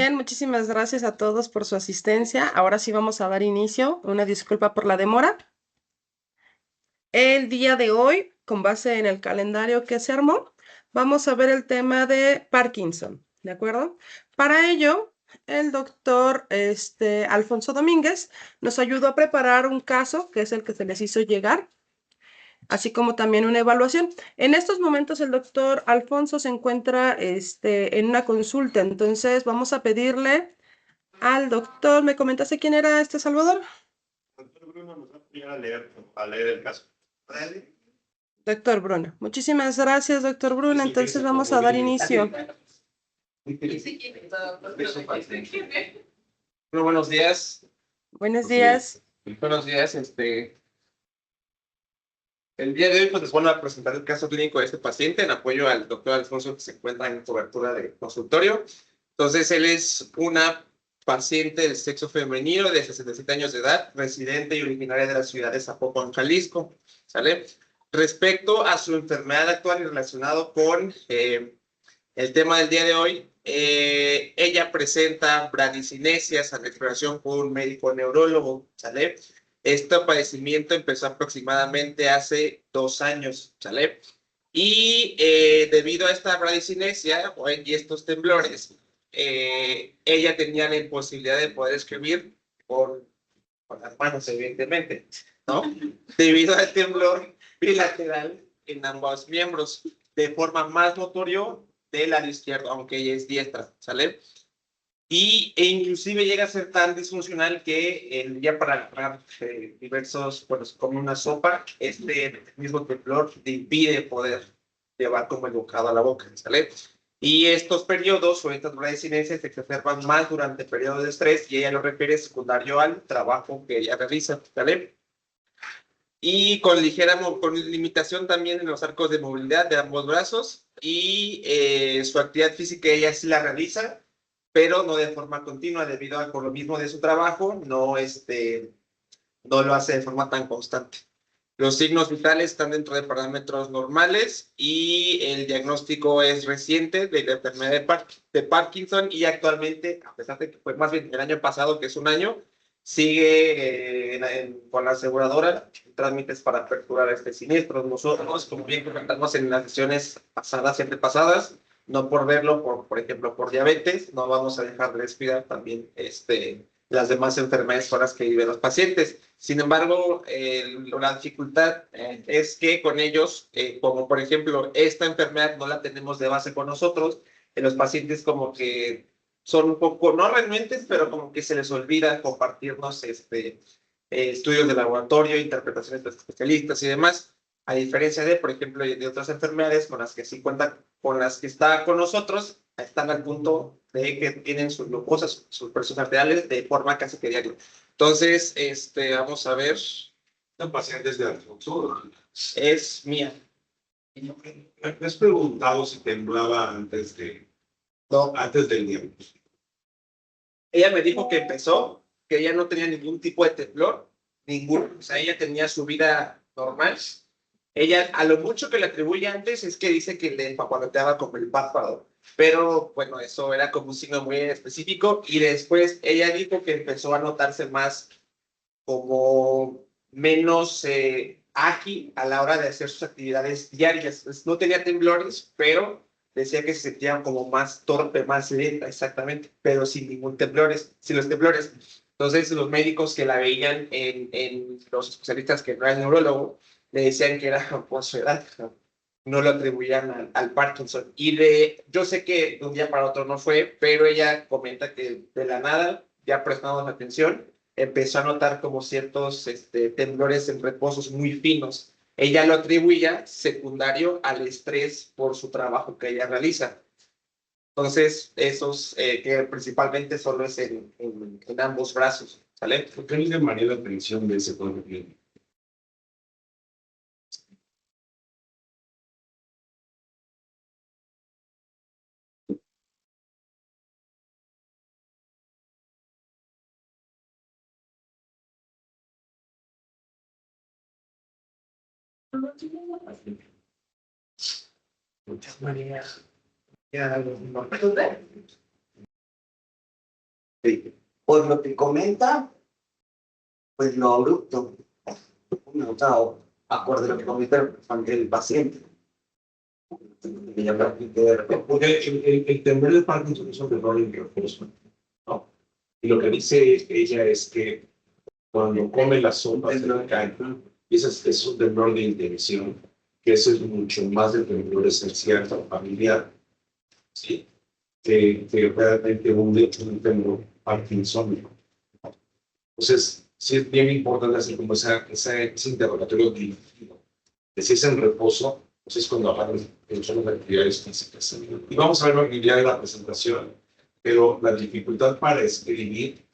bien, muchísimas gracias a todos por su asistencia. Ahora sí vamos a dar inicio. Una disculpa por la demora. El día de hoy, con base en el calendario que se armó, vamos a ver el tema de Parkinson, ¿de acuerdo? Para ello, el doctor Alfonso Domínguez nos ayudó a preparar un caso, que es el que se les hizo llegar, así como también una evaluación. En estos momentos el doctor Alfonso se encuentra en una consulta, entonces vamos a pedirle al doctor. ¿Me comentaste quién era Salvador? Doctor Bruno nos va a ayudar a leer el caso. Doctor Bruno. Muchísimas gracias, doctor Bruno. Entonces vamos a dar inicio. Bueno, buenos días. Buenos días. Buenos días. El día de hoy pues, les voy a presentar el caso clínico de este paciente en apoyo al doctor Alfonso que se encuentra en cobertura de consultorio. Entonces, él es una paciente del sexo femenino de 67 años de edad, residente y originaria de la ciudad de Zapopan, Jalisco. ¿Sale? Respecto a su enfermedad actual y relacionado con el tema del día de hoy, ella presenta bradicinesias a la exploración con un médico neurólogo, ¿sale? Este padecimiento empezó aproximadamente hace 2 años, ¿sale? Y debido a esta bradicinesia y estos temblores, ella tenía la imposibilidad de poder escribir con las manos, evidentemente, ¿no? Debido al temblor bilateral en ambos miembros, de forma más notorio del lado izquierdo, aunque ella es diestra, ¿sale? E inclusive llega a ser tan disfuncional que el día para agarrar diversos, bueno, como una sopa, este mismo temblor te impide poder llevar como el bocado a la boca, ¿sale? Y estos periodos o estas bradicinencias se exacerban más durante periodos de estrés y ella lo refiere secundario al trabajo que ella realiza, ¿sale? Y con con limitación también en los arcos de movilidad de ambos brazos y su actividad física ella sí la realiza, pero no de forma continua debido a por lo mismo de su trabajo, no lo hace de forma tan constante. Los signos vitales están dentro de parámetros normales y el diagnóstico es reciente de la enfermedad de Parkinson y actualmente, a pesar de que fue más bien el año pasado, que es un año, sigue con la aseguradora trámites para aperturar este siniestro. Nosotros, como bien comentamos en las sesiones pasadas y antepasadas, no por verlo, por ejemplo, por diabetes, no vamos a dejar de descuidar también las demás enfermedades con las que viven los pacientes. Sin embargo, la dificultad es que con ellos, como por ejemplo, esta enfermedad no la tenemos de base con nosotros, los pacientes como que son un poco, no renuentes, pero como que se les olvida compartirnos estudios de laboratorio, interpretaciones de especialistas y demás, a diferencia de, por ejemplo, de otras enfermedades con las que sí cuentan, con las que está con nosotros, están al punto de que tienen sus glucosas, sus presiones arteriales de forma casi que diaria. Entonces, vamos a ver. Son pacientes de Alfonso. Es mía. ¿Me has preguntado si temblaba No. antes del diagnóstico? Ella me dijo que empezó, que ella no tenía ningún tipo de temblor, ninguno. O sea, ella tenía su vida normal. Ella, a lo mucho que le atribuye antes, es que dice que le papaloteaba como el párpado. Pero bueno, eso era como un signo muy específico. Y después ella dijo que empezó a notarse más como menos ágil a la hora de hacer sus actividades diarias. Pues, no tenía temblores, pero decía que se sentía como más torpe, más lenta, exactamente, pero sin ningún temblores, sin los temblores. Entonces, los médicos que la veían en los especialistas que no eran neurólogo, le decían que era por su edad, no lo atribuían al Parkinson. Yo sé que de un día para otro no fue, pero ella comenta que de la nada, ya prestamos atención, empezó a notar como ciertos temblores en reposos muy finos. Ella lo atribuía secundario al estrés por su trabajo que ella realiza. Entonces, esos que principalmente solo es en ambos brazos, ¿sale? ¿Por qué no le llamó la atención de ese cuadro clínico? Muchas maneras. Sí. Por lo que comenta, pues lo abrupto, no está acorde a lo que comenta el paciente. Que ya practique de repente. Porque el temor del Parkinson es un temor de reposo, ¿no? Y lo que dice ella es que cuando come la sopa se le cae. Y ese es un temor de intención, que eso es mucho más del temor esencial familiar, ¿sí? Que realmente un temor parkinsónico. Entonces, sí es bien importante hacer como ese interrogatorio dirigido. Que si es en reposo, pues es cuando aparecen las actividades físicas. Y vamos a ver la actividad de la presentación, pero la dificultad para escribir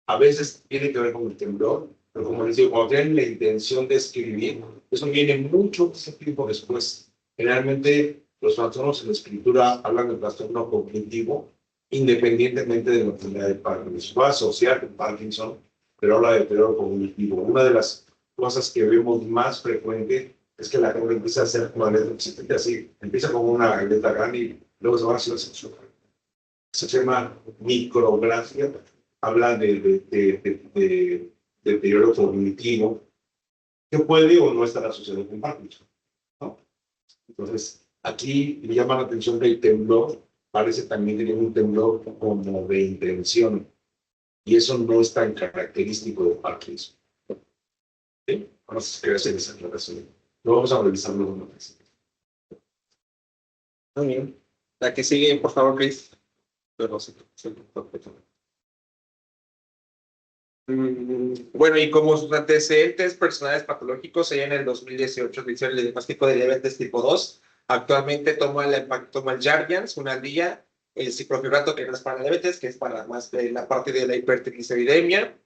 a veces tiene que ver con el temblor, pero como les digo, cuando tienen la intención de escribir, eso viene mucho tiempo después. Generalmente los trastornos en la escritura hablan del trastorno cognitivo, independientemente de la enfermedad de Parkinson. Va a asociar con Parkinson, pero habla de deterioro cognitivo. Una de las cosas que vemos más frecuente es que la gente empieza a hacer una letra chiquita así, empieza como una letra grande y luego se va haciendo así. Se llama micrografía, habla de deterioro cognitivo que puede o no estar asociado con Parkinson, ¿no? Entonces, aquí me llama la atención que el temblor parece también tener un temblor como de intención, y eso no es tan característico de Parkinson. ¿Sí? Vamos a hacer esa aclaración. Lo vamos a revisar luego. Muy bien. La que sigue, por favor, Chris. Pero bueno, y como sus antecedentes personales patológicos, ella en el 2018 le hicieron el diagnóstico de diabetes tipo 2. Actualmente toma el Jardiance, una al día, el ciclofibrato, que no es para la diabetes, que es para más de la parte de la hipertrigliceridemia,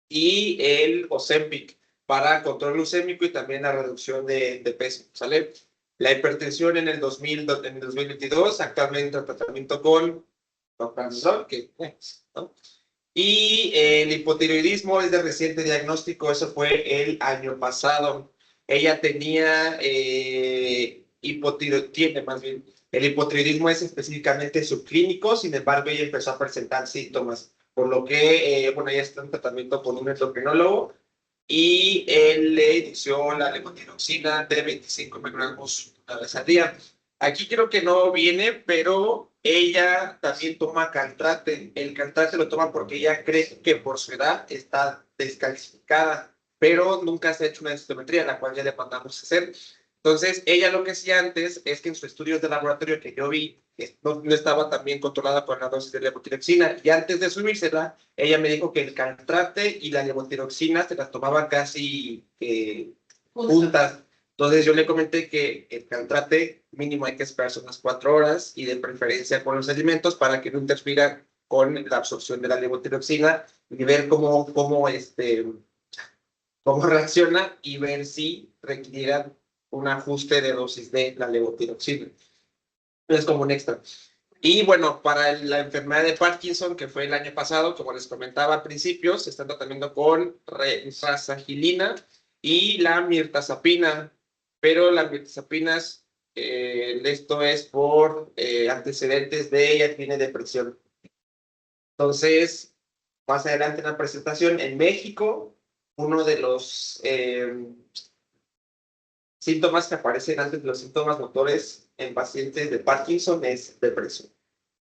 y el Ozempic para control glucémico y también la reducción de peso, ¿sale? La hipertensión en el 2022, actualmente en tratamiento con Dexlansol, ¿no? Y el hipotiroidismo es de reciente diagnóstico, eso fue el año pasado. Ella tenía tiene más bien. El hipotiroidismo es específicamente subclínico, sin embargo, ella empezó a presentar síntomas, por lo que, bueno, ella está en tratamiento con un endocrinólogo y él le inició la levotiroxina de 25 miligramos una vez al día. Aquí creo que no viene, pero ella también toma Caltrate. El Caltrate lo toma porque ella cree que por su edad está descalcificada, pero nunca se ha hecho una densitometría, la cual ya le mandamos a hacer. Entonces, ella lo que hacía antes es que en sus estudios de laboratorio que yo vi, no estaba tan bien controlada con la dosis de levotiroxina, y antes de subírsela, ella me dijo que el Caltrate y la levotiroxina se las tomaba casi juntas. Entonces yo le comenté que el Caltrate mínimo hay que esperarse unas 4 horas y de preferencia con los alimentos para que no interfiera con la absorción de la levotiroxina y ver cómo reacciona y ver si requieran un ajuste de dosis de la levotiroxina. Es como un extra. Y bueno, para la enfermedad de Parkinson, que fue el año pasado, como les comentaba al principio, se está tratando con rasagilina y la mirtazapina, pero la mirtazapina, esto es por antecedentes de ella, tiene depresión. Entonces, más adelante en la presentación, en México, uno de los síntomas que aparecen antes de los síntomas motores en pacientes de Parkinson es depresión.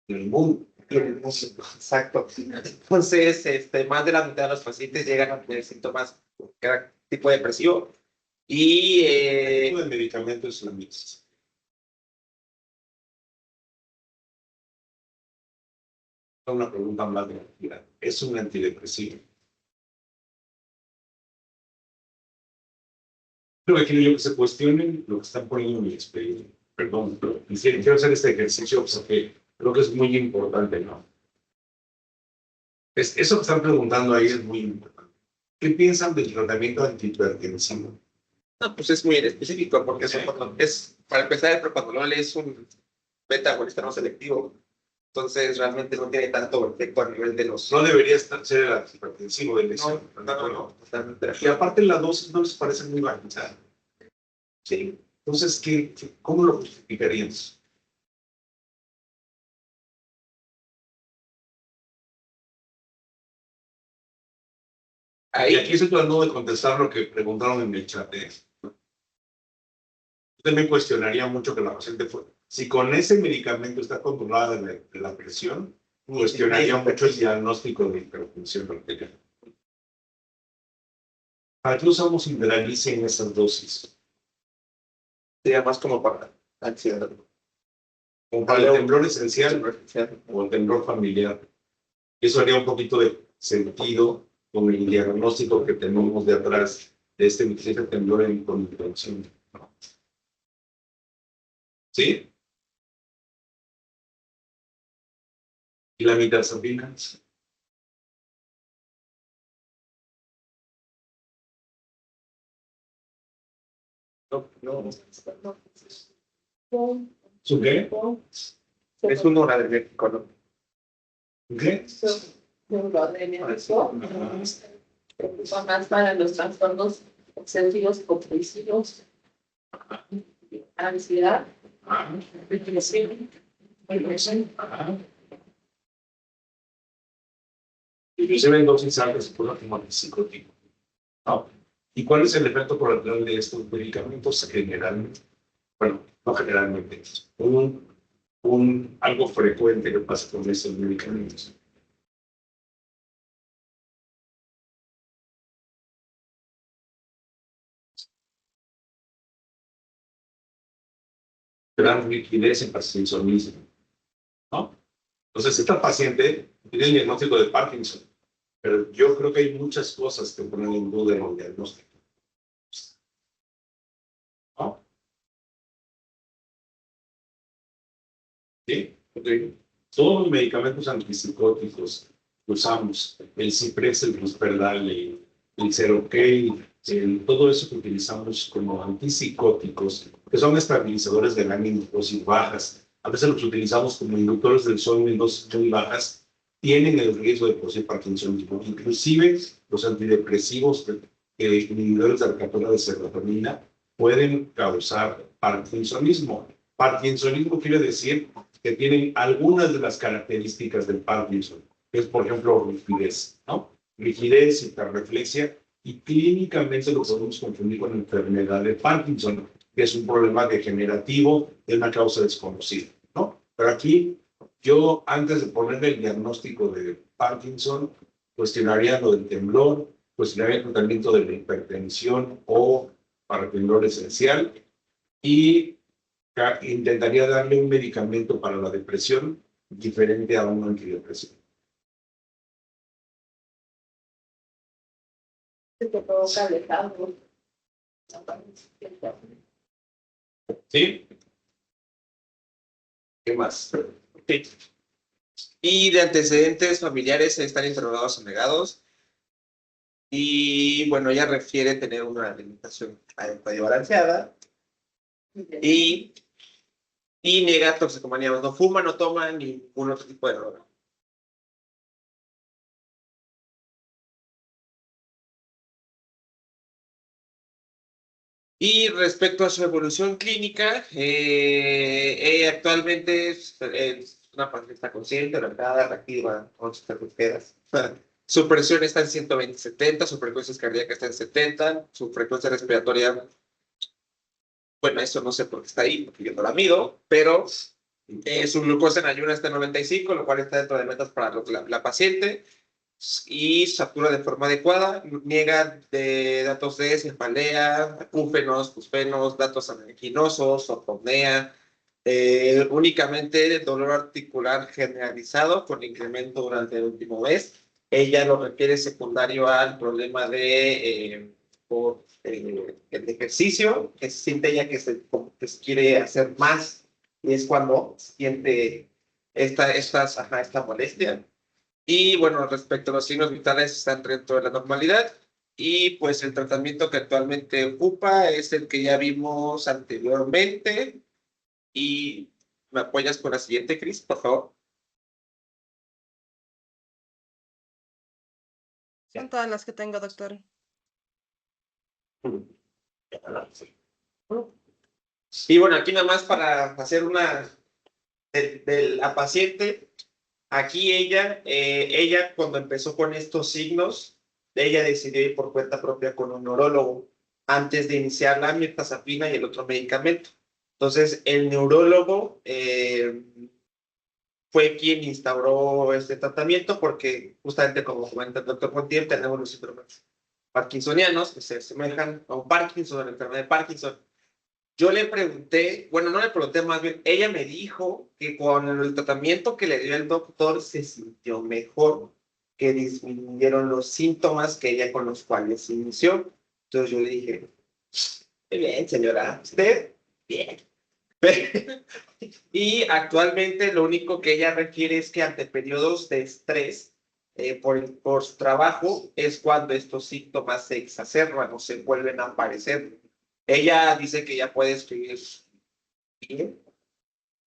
En el mundo. Exacto. Entonces, más de la mitad de los pacientes llegan a tener síntomas de tipo depresivo. Y ¿Qué tipo de medicamento es la mix? Una pregunta más de ¿es un antidepresivo? Creo que quiero yo que se cuestionen lo que están poniendo en mi expediente. Perdón, pero quiero hacer este ejercicio porque creo que es muy importante, ¿no? Eso que están preguntando ahí es muy importante. ¿Qué piensan del tratamiento antihipertensivo? no, pues es muy específico porque para empezar, el propanolol es un beta agonista no selectivo. Entonces, realmente no tiene tanto efecto a nivel de los... No debería ser el antihipertensivo de lesión. No, totalmente. Y aparte la dosis no les parece muy baja. Sí. Entonces, ¿cómo lo justificarías? Y Ahí, aquí estoy tratando de contestar lo que preguntaron en el chat. Yo también cuestionaría mucho que la paciente fue. Si con ese medicamento está controlada de la presión, cuestionaría mucho el diagnóstico de hipertensión arterial. ¿Para qué usamos Inveralice en esas dosis? sería más como para ansiedad. Como para el temblor esencial o el temblor familiar. Eso haría un poquito de sentido con el diagnóstico que tenemos de atrás de este temblor en contención. ¿Sí? ¿Y la mitazapina? No. ¿Su qué? Es un noradrenérgico, ¿no? ¿Qué? Preocupa más para los trastornos obsesivos compulsivos, ansiedad, depresión, Inclusive en dosis altas se puede tomar psicótico. ¿No? ¿Y cuál es el efecto colateral de estos medicamentos? Generalmente, bueno, no generalmente, algo frecuente que pasa con estos medicamentos. Gran rigidez en parkinsonismo, ¿no? Entonces, esta paciente tiene el diagnóstico de Parkinson, pero yo creo que hay muchas cosas que ponen en duda en el diagnóstico. ¿No? ¿Sí? Okay. Todos los medicamentos antipsicóticos que usamos, el Ciprex, el Risperdal, el Seroquel, todo eso que utilizamos como antipsicóticos, que son estabilizadores de ánimo en dosis bajas, a veces los utilizamos como inductores del sueño en dosis muy bajas, tienen el riesgo de producir parkinsonismo. Inclusive los antidepresivos, inhibidores de la captura de serotonina, pueden causar parkinsonismo. Parkinsonismo quiere decir que tienen algunas de las características del Parkinson, que es, por ejemplo, rigidez, ¿no? Rigidez, hiperreflexia, y clínicamente lo podemos confundir con la enfermedad de Parkinson, que es un problema degenerativo de una causa desconocida, ¿no? Pero aquí, yo, antes de ponerle el diagnóstico de Parkinson, cuestionaría lo del temblor, cuestionaría el tratamiento de la hipertensión o para temblor esencial, y intentaría darle un medicamento para la depresión diferente a un antidepresivo. que te provoca alejado. ¿Sí? ¿Qué más? Sí. Y de antecedentes familiares están interrogados o negados. Y bueno, ella refiere tener una alimentación adecuada y balanceada. Y niega toxicomanía. No fuma, no toma ningún otro tipo de droga. Y respecto a su evolución clínica, ella actualmente es una paciente consciente, relajada, reactiva, con sus terapeutas. Su presión está en 120/70, su frecuencia cardíaca está en 70, su frecuencia respiratoria, bueno, eso no sé por qué está ahí, porque yo no la mido, pero su glucosa en ayunas está en 95, lo cual está dentro de metas para la paciente. Y satura de forma adecuada, niega de datos de cefalea, acúfenos, fosfenos, datos anerginosos, ortopnea, únicamente dolor articular generalizado con incremento durante el último mes. Ella lo refiere secundario al problema de el ejercicio, que siente ella que se quiere hacer más y es cuando siente esta molestia. Y bueno, respecto a los signos vitales, están dentro de la normalidad. Y pues el tratamiento que actualmente ocupa es el que ya vimos anteriormente. Y me apoyas con la siguiente, Cris, por favor. Son todas las que tengo, doctor. Y bueno, aquí nada más para hacer una de la paciente. Aquí ella cuando empezó con estos signos, ella decidió ir por cuenta propia con un neurólogo antes de iniciar la mirtazapina y el otro medicamento. Entonces, el neurólogo fue quien instauró este tratamiento porque justamente como comenta el doctor Montiel, tenemos los síndromes parkinsonianos que se asemejan a un Parkinson, a la enfermedad de Parkinson. Yo le pregunté, bueno, no le pregunté, más bien, ella me dijo que con el tratamiento que le dio el doctor se sintió mejor, que disminuyeron los síntomas que ella con los cuales inició. Entonces yo le dije, muy bien, señora, usted, bien. Y actualmente lo único que ella requiere es que ante periodos de estrés por su trabajo es cuando estos síntomas se exacerban o se vuelven a aparecer. Ella dice que ya puede escribir bien,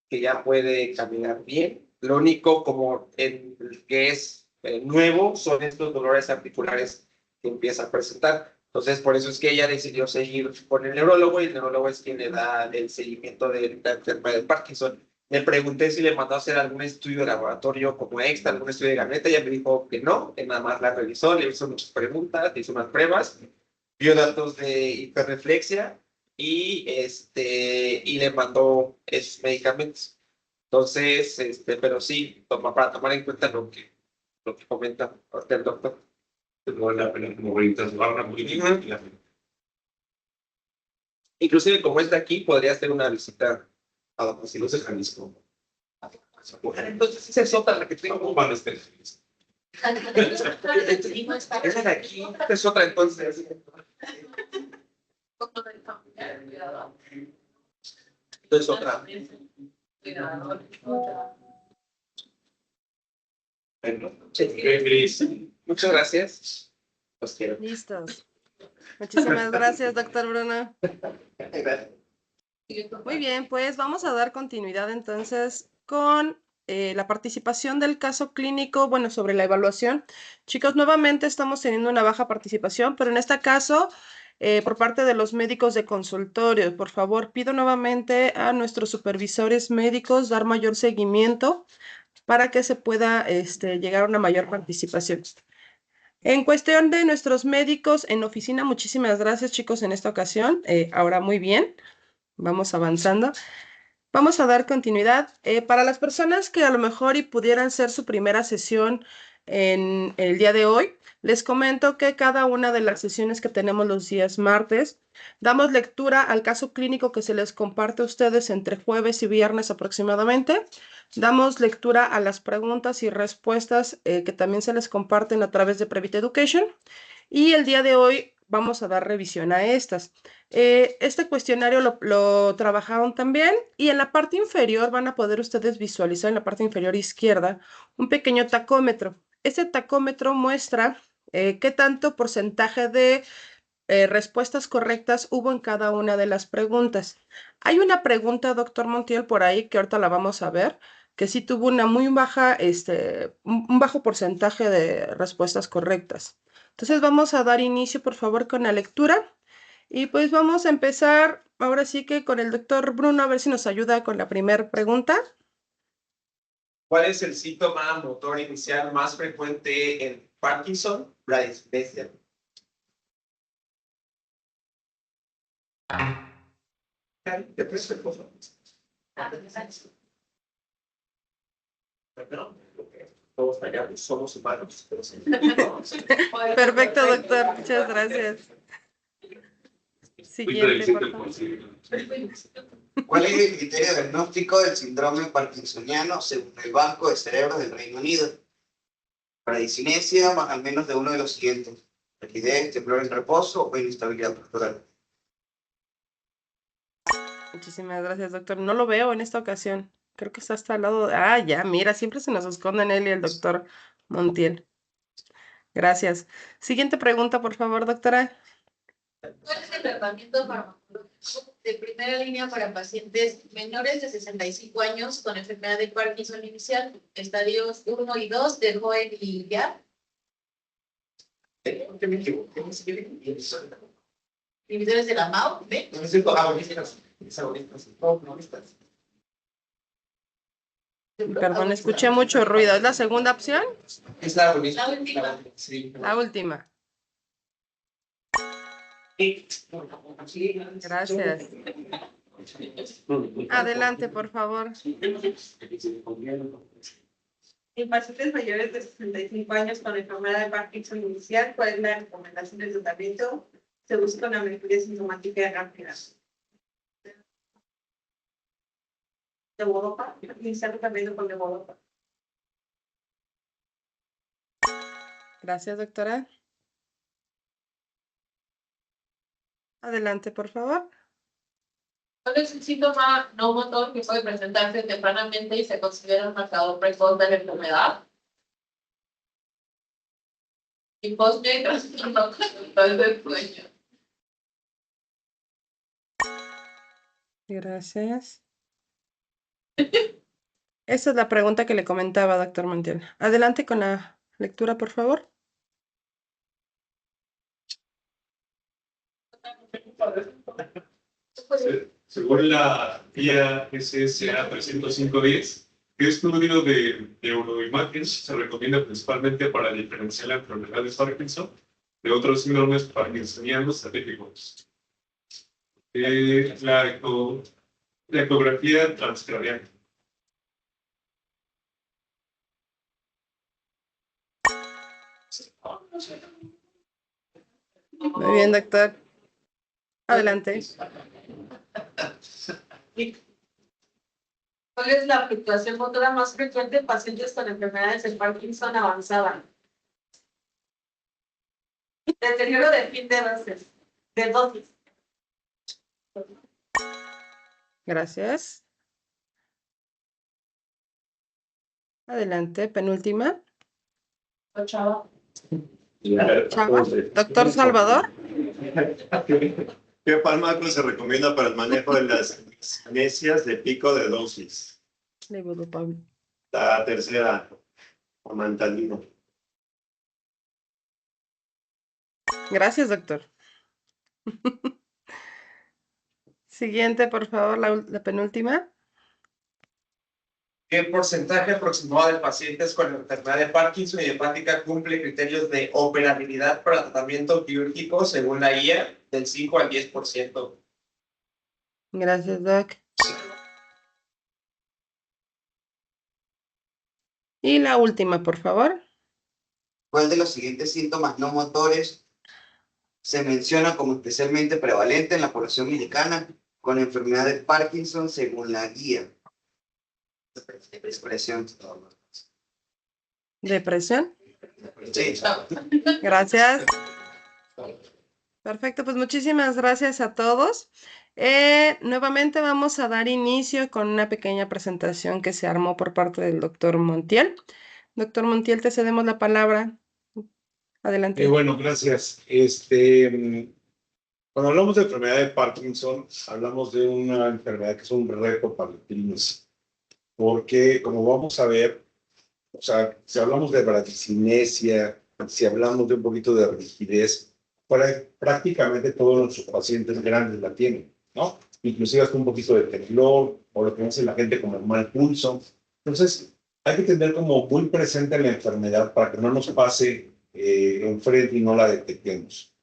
que ya puede caminar bien. Lo único como que es nuevo son estos dolores articulares que empieza a presentar. Entonces, por eso es que ella decidió seguir con el neurólogo y el neurólogo es quien le da el seguimiento de la enfermedad de Parkinson. Me pregunté si le mandó a hacer algún estudio de laboratorio como extra, algún estudio de gabinete. Ella me dijo que no, que nada más la revisó, le hizo muchas preguntas, le hizo unas pruebas, vio datos de hiperreflexia y le mandó esos medicamentos. Entonces, pero sí, para tomar en cuenta lo que comenta el doctor. No vale la pena como ahorita se va a muy bien. Inclusive como es de aquí, podría hacer una visita a domicilio. No sé Jalisco. Entonces esa es otra la que tengo. ¿Cómo van a estar? Esa de aquí es otra entonces. Entonces otra. Bueno, Gris. Muchas gracias. Los quiero. Listos. Muchísimas gracias, doctor Bruno. Muy bien, pues vamos a dar continuidad entonces con la participación del caso clínico, bueno, sobre la evaluación. Chicos, nuevamente estamos teniendo una baja participación, pero en este caso, por parte de los médicos de consultorio, por favor, pido nuevamente a nuestros supervisores médicos dar mayor seguimiento para que se pueda llegar a una mayor participación. En cuestión de nuestros médicos en oficina, muchísimas gracias, chicos, en esta ocasión. Ahora muy bien, vamos avanzando. Vamos a dar continuidad. Para las personas que a lo mejor y pudieran ser su primera sesión en el día de hoy, les comento que cada una de las sesiones que tenemos los días martes, damos lectura al caso clínico que se les comparte a ustedes entre jueves y viernes aproximadamente. Damos lectura a las preguntas y respuestas que también se les comparten a través de Previt Education. Y el día de hoy vamos a dar revisión a estas. Este cuestionario lo trabajaron también y en la parte inferior van a poder ustedes visualizar en la parte inferior izquierda un pequeño tacómetro. Este tacómetro muestra qué tanto porcentaje de respuestas correctas hubo en cada una de las preguntas. Hay una pregunta, doctor Montiel, por ahí que ahorita la vamos a ver, que sí tuvo una muy baja, un bajo porcentaje de respuestas correctas. Entonces vamos a dar inicio, por favor, con la lectura. Y pues vamos a empezar ahora sí que con el doctor Bruno, a ver si nos ayuda con la primera pregunta. ¿Cuál es el síntoma motor inicial más frecuente en Parkinson? La dislexia. ¿Te presto el coso? Pero, todos fallamos, somos humanos. Perfecto, doctor. Muchas gracias. Siguiente, por favor. ¿Cuál es el criterio diagnóstico del síndrome parkinsoniano según el Banco de Cerebros del Reino Unido? Paradisinesia más al menos de uno de los siguientes: rigidez, temblor en reposo o inestabilidad postural. Muchísimas gracias, doctor. No lo veo en esta ocasión. Creo que está hasta al lado. Ah, ya, mira, siempre se nos esconden él y el doctor Montiel. Gracias. Siguiente pregunta, por favor, doctora. ¿Cuál es el tratamiento farmacológico de primera línea para pacientes menores de 65 años con enfermedad de Parkinson inicial, estadios 1 y 2 de Joen y Yap? Inhibidores de la MAO, ¿ve? Perdón, escuché mucho ruido. ¿Es la segunda opción? Es la La última. Sí. La última. Gracias. Adelante, por favor. En pacientes mayores de 65 años con enfermedad de Parkinson inicial, ¿cuál es la recomendación de tratamiento? Se busca una mejoría sintomática rápida. De Levodopa, iniciar tratamiento con Levodopa. Gracias, doctora. Adelante, por favor. ¿Cuál es el síntoma no motor que puede presentarse tempranamente y se considera un marcador precoz de la enfermedad? Hiposmia y trastorno conductual del sueño. Gracias. Esa es la pregunta que le comentaba, doctor Montiel. Adelante con la lectura, por favor. Según la guía SSA 30510, este estudio de neuroimagen se recomienda principalmente para diferenciar la enfermedad de Parkinson de otros síndromes parkinsonianos atípicos. La ecografía transcranial. Muy bien, doctor. Adelante. ¿Cuál es la fluctuación motora más frecuente en pacientes con enfermedades de Parkinson avanzada? Deterioro de fin de dosis. Gracias. Adelante, penúltima. Chava. Chava. Doctor Salvador. ¿Qué fármaco se recomienda para el manejo de las anesias de pico de dosis? Levodopa. La tercera, amantalino. Gracias, doctor. Siguiente, por favor, la penúltima. ¿Qué porcentaje aproximado de pacientes con enfermedad de Parkinson idiopática cumple criterios de operabilidad para tratamiento quirúrgico según la guía del 5 al 10%? Gracias, doc. Y la última, por favor. ¿Cuál de los siguientes síntomas no motores se menciona como especialmente prevalente en la población mexicana con enfermedad de Parkinson según la guía? Depresión. Depresión. Sí. Gracias. Perfecto, pues muchísimas gracias a todos. Nuevamente vamos a dar inicio con una pequeña presentación que se armó por parte del doctor Montiel. Doctor Montiel, te cedemos la palabra. Adelante. Bueno, gracias. Cuando hablamos de enfermedad de Parkinson, hablamos de una enfermedad que es un reto para el clínico, porque como vamos a ver, o sea, si hablamos de bradicinesia, si hablamos de un poquito de rigidez, prácticamente todos nuestros pacientes grandes la tienen, ¿no? Inclusive hasta un poquito de temblor, o lo que dice la gente como mal pulso. Entonces, hay que tener como muy presente la enfermedad para que no nos pase enfrente y no la detectemos.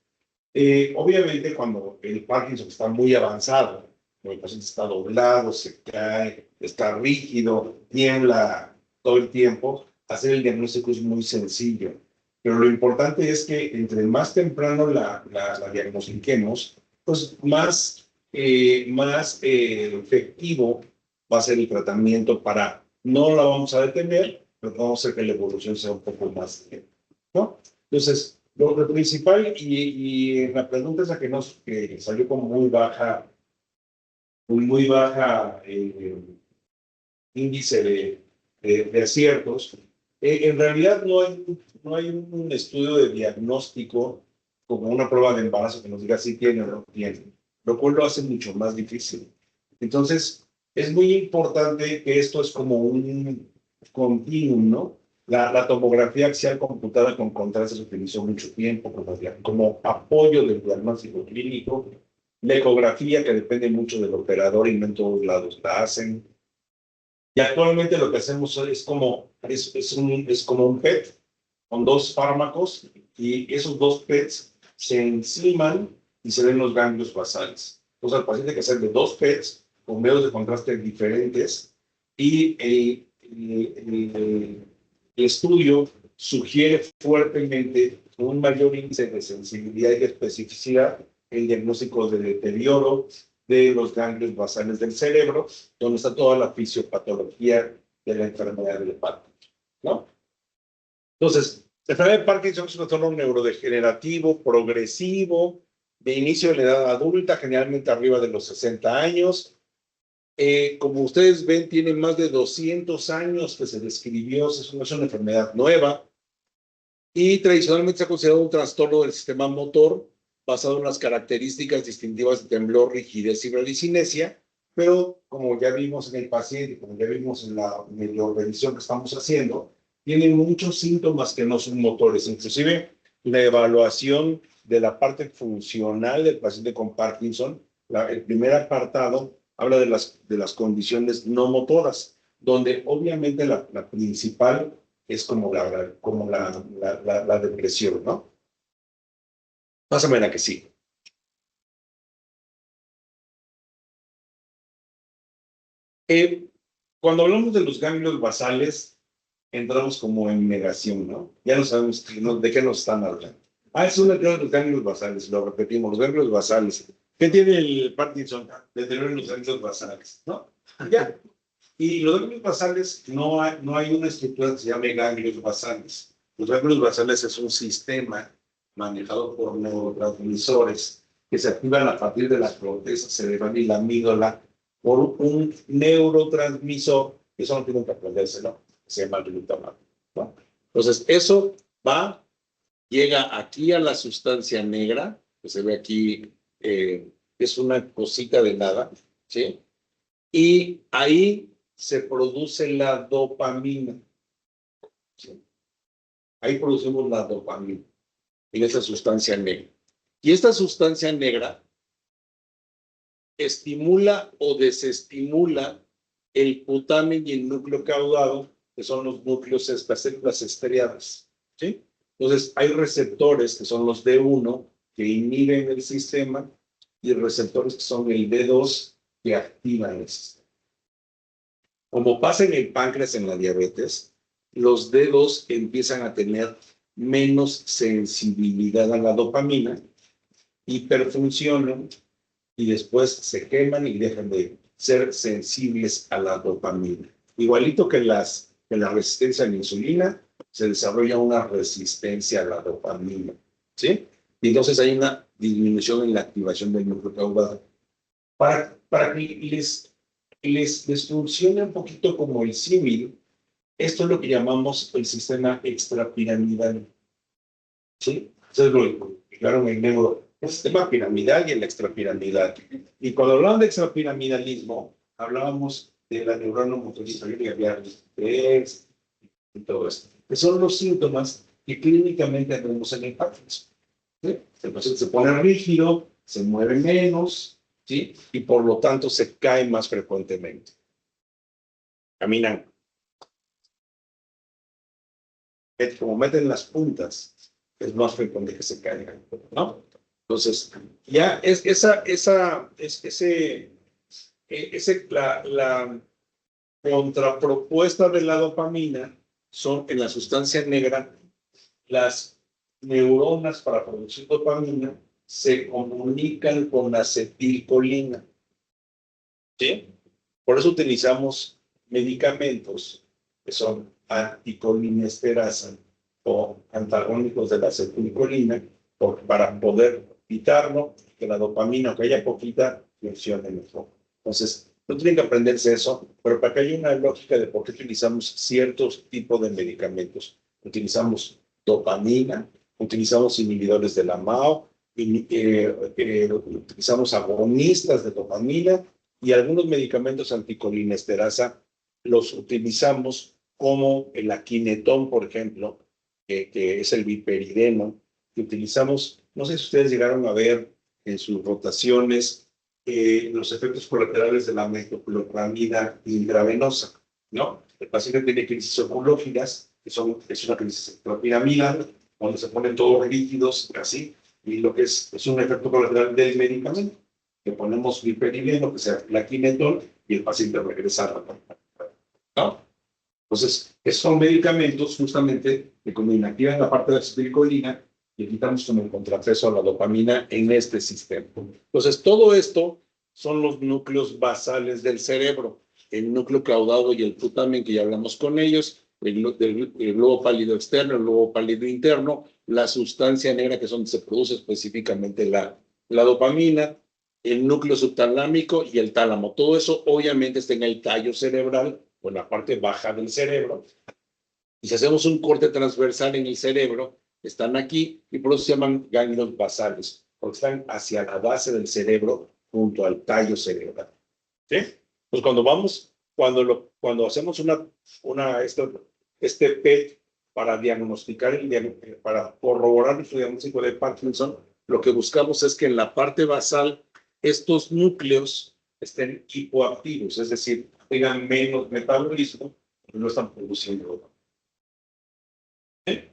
Obviamente, cuando el Parkinson está muy avanzado, cuando el paciente está doblado, se cae, está rígido, tiembla todo el tiempo, hacer el diagnóstico es muy sencillo. Pero lo importante es que entre más temprano la diagnostiquemos, pues más efectivo va a ser el tratamiento para, no la vamos a detener, pero vamos a hacer que la evolución sea un poco más lenta, ¿no? Entonces, lo principal, y la pregunta es la que salió como muy baja índice de aciertos. En realidad no hay un estudio de diagnóstico como una prueba de embarazo que nos diga si tiene o no tiene, lo cual lo hace mucho más difícil. Entonces, es muy importante que esto es como un continuum, ¿no? La tomografía axial computada con contraste se utilizó mucho tiempo como apoyo del diagnóstico clínico. La ecografía, que depende mucho del operador y no en todos lados la hacen. Y actualmente lo que hacemos es como un PET con dos fármacos, y esos dos PETs se enciman y se ven los ganglios basales. Entonces, al paciente hay que hacerle 2 PETs con medios de contraste diferentes y el estudio sugiere fuertemente un mayor índice de sensibilidad y de especificidad en diagnóstico de deterioro de los ganglios basales del cerebro, donde está toda la fisiopatología de la enfermedad del Parkinson, ¿no? Entonces, la enfermedad de Parkinson es un trastorno neurodegenerativo, progresivo, de inicio de la edad adulta, generalmente arriba de los 60 años. Como ustedes ven, tiene más de 200 años que se describió, no es una enfermedad nueva, y tradicionalmente se ha considerado un trastorno del sistema motor basado en las características distintivas de temblor, rigidez y bradicinesia, pero como ya vimos en el paciente, como ya vimos en la revisión que estamos haciendo, tiene muchos síntomas que no son motores, inclusive la evaluación de la parte funcional del paciente con Parkinson, el primer apartado habla de las condiciones no motoras, donde obviamente la principal es como la depresión, ¿no? Pásame la que sí. Cuando hablamos de los ganglios basales, entramos como en negación, ¿no? Ya no sabemos de qué nos están hablando. Es una teoría de los ganglios basales, lo repetimos, los ganglios basales. ¿Qué tiene el Parkinson? Deterioro en los ganglios basales, ¿no? Ya. Y los ganglios basales, no hay una estructura que se llame ganglios basales. Los ganglios basales es un sistema manejado por neurotransmisores que se activan a partir de la corteza cerebral y la amígdala por un neurotransmisor, que eso no tienen que aprendérselo, se llama glutamato, ¿no? Entonces, eso llega aquí a la sustancia negra, que se ve aquí, es una cosita de nada, ¿sí? Y ahí se produce la dopamina, ¿sí? Ahí producimos la dopamina, en esa sustancia negra. Y esta sustancia negra estimula o desestimula el putamen y el núcleo caudado, que son los núcleos, estas células estriadas, ¿sí? Entonces, hay receptores que son los D1 que inhiben el sistema y receptores que son el D2 que activan el sistema. Como pasa en el páncreas en la diabetes, los D2 empiezan a tener menos sensibilidad a la dopamina, hiperfuncionan y después se queman y dejan de ser sensibles a la dopamina. Igualito que la resistencia a la insulina, se desarrolla una resistencia a la dopamina, ¿sí? Y entonces hay una disminución en la activación del núcleo caudado. Para que les funcione un poquito como el símil, esto es lo que llamamos el sistema extrapiramidal, ¿sí? Entonces lo explicaron en neuro. El sistema piramidal y el extrapiramidal. Y cuando hablamos de extrapiramidalismo, hablábamos de la neurona motoriza y había y todo esto, que son los síntomas que clínicamente vemos en el Parkinson, ¿sí? El paciente se pone rígido, se mueve menos, ¿sí? Y por lo tanto se cae más frecuentemente. Caminan. Como meten las puntas, es más frecuente que se caigan, ¿no? Entonces, ya la contrapropuesta de la dopamina son en la sustancia negra, las neuronas para producir dopamina se comunican con acetilcolina, ¿sí? Por eso utilizamos medicamentos que son anticolinesterasa o antagónicos de la acetilcolina para poder quitarlo, que la dopamina, aunque haya poquita, funcione mejor. Entonces, no tienen que aprenderse eso, pero para que haya una lógica de por qué utilizamos ciertos tipos de medicamentos. Utilizamos dopamina, utilizamos inhibidores de la MAO, utilizamos agonistas de dopamina y algunos medicamentos anticolinesterasa los utilizamos como el aquinetón, por ejemplo, que es el viperideno, que utilizamos, no sé si ustedes llegaron a ver en sus rotaciones los efectos colaterales de la metoclopramida intravenosa, ¿no? El paciente tiene crisis oncológicas, es una crisis extrapiramidal, donde se ponen todos rígidos, así, y lo que es un efecto colateral del medicamento. Le ponemos flurpiridina, que sea la quinetol, y el paciente regresa a la normal, ¿no? Entonces, esos son medicamentos justamente que como inactivan la parte de la acetilcolina, le quitamos como el contrapeso a la dopamina en este sistema. Entonces, todo esto son los núcleos basales del cerebro, el núcleo caudado y el putamen, que ya hablamos con ellos, el globo pálido externo, el globo pálido interno, la sustancia negra, que es donde se produce específicamente la dopamina, el núcleo subtalámico y el tálamo. Todo eso obviamente está en el tallo cerebral o en la parte baja del cerebro. Y si hacemos un corte transversal en el cerebro, están aquí y por eso se llaman ganglios basales, porque están hacia la base del cerebro junto al tallo cerebral. ¿Sí? Pues cuando hacemos este PET para diagnosticar, para corroborar el diagnóstico de Parkinson, lo que buscamos es que en la parte basal estos núcleos estén hipoactivos, es decir, tengan menos metabolismo y no están produciendo. ¿Eh?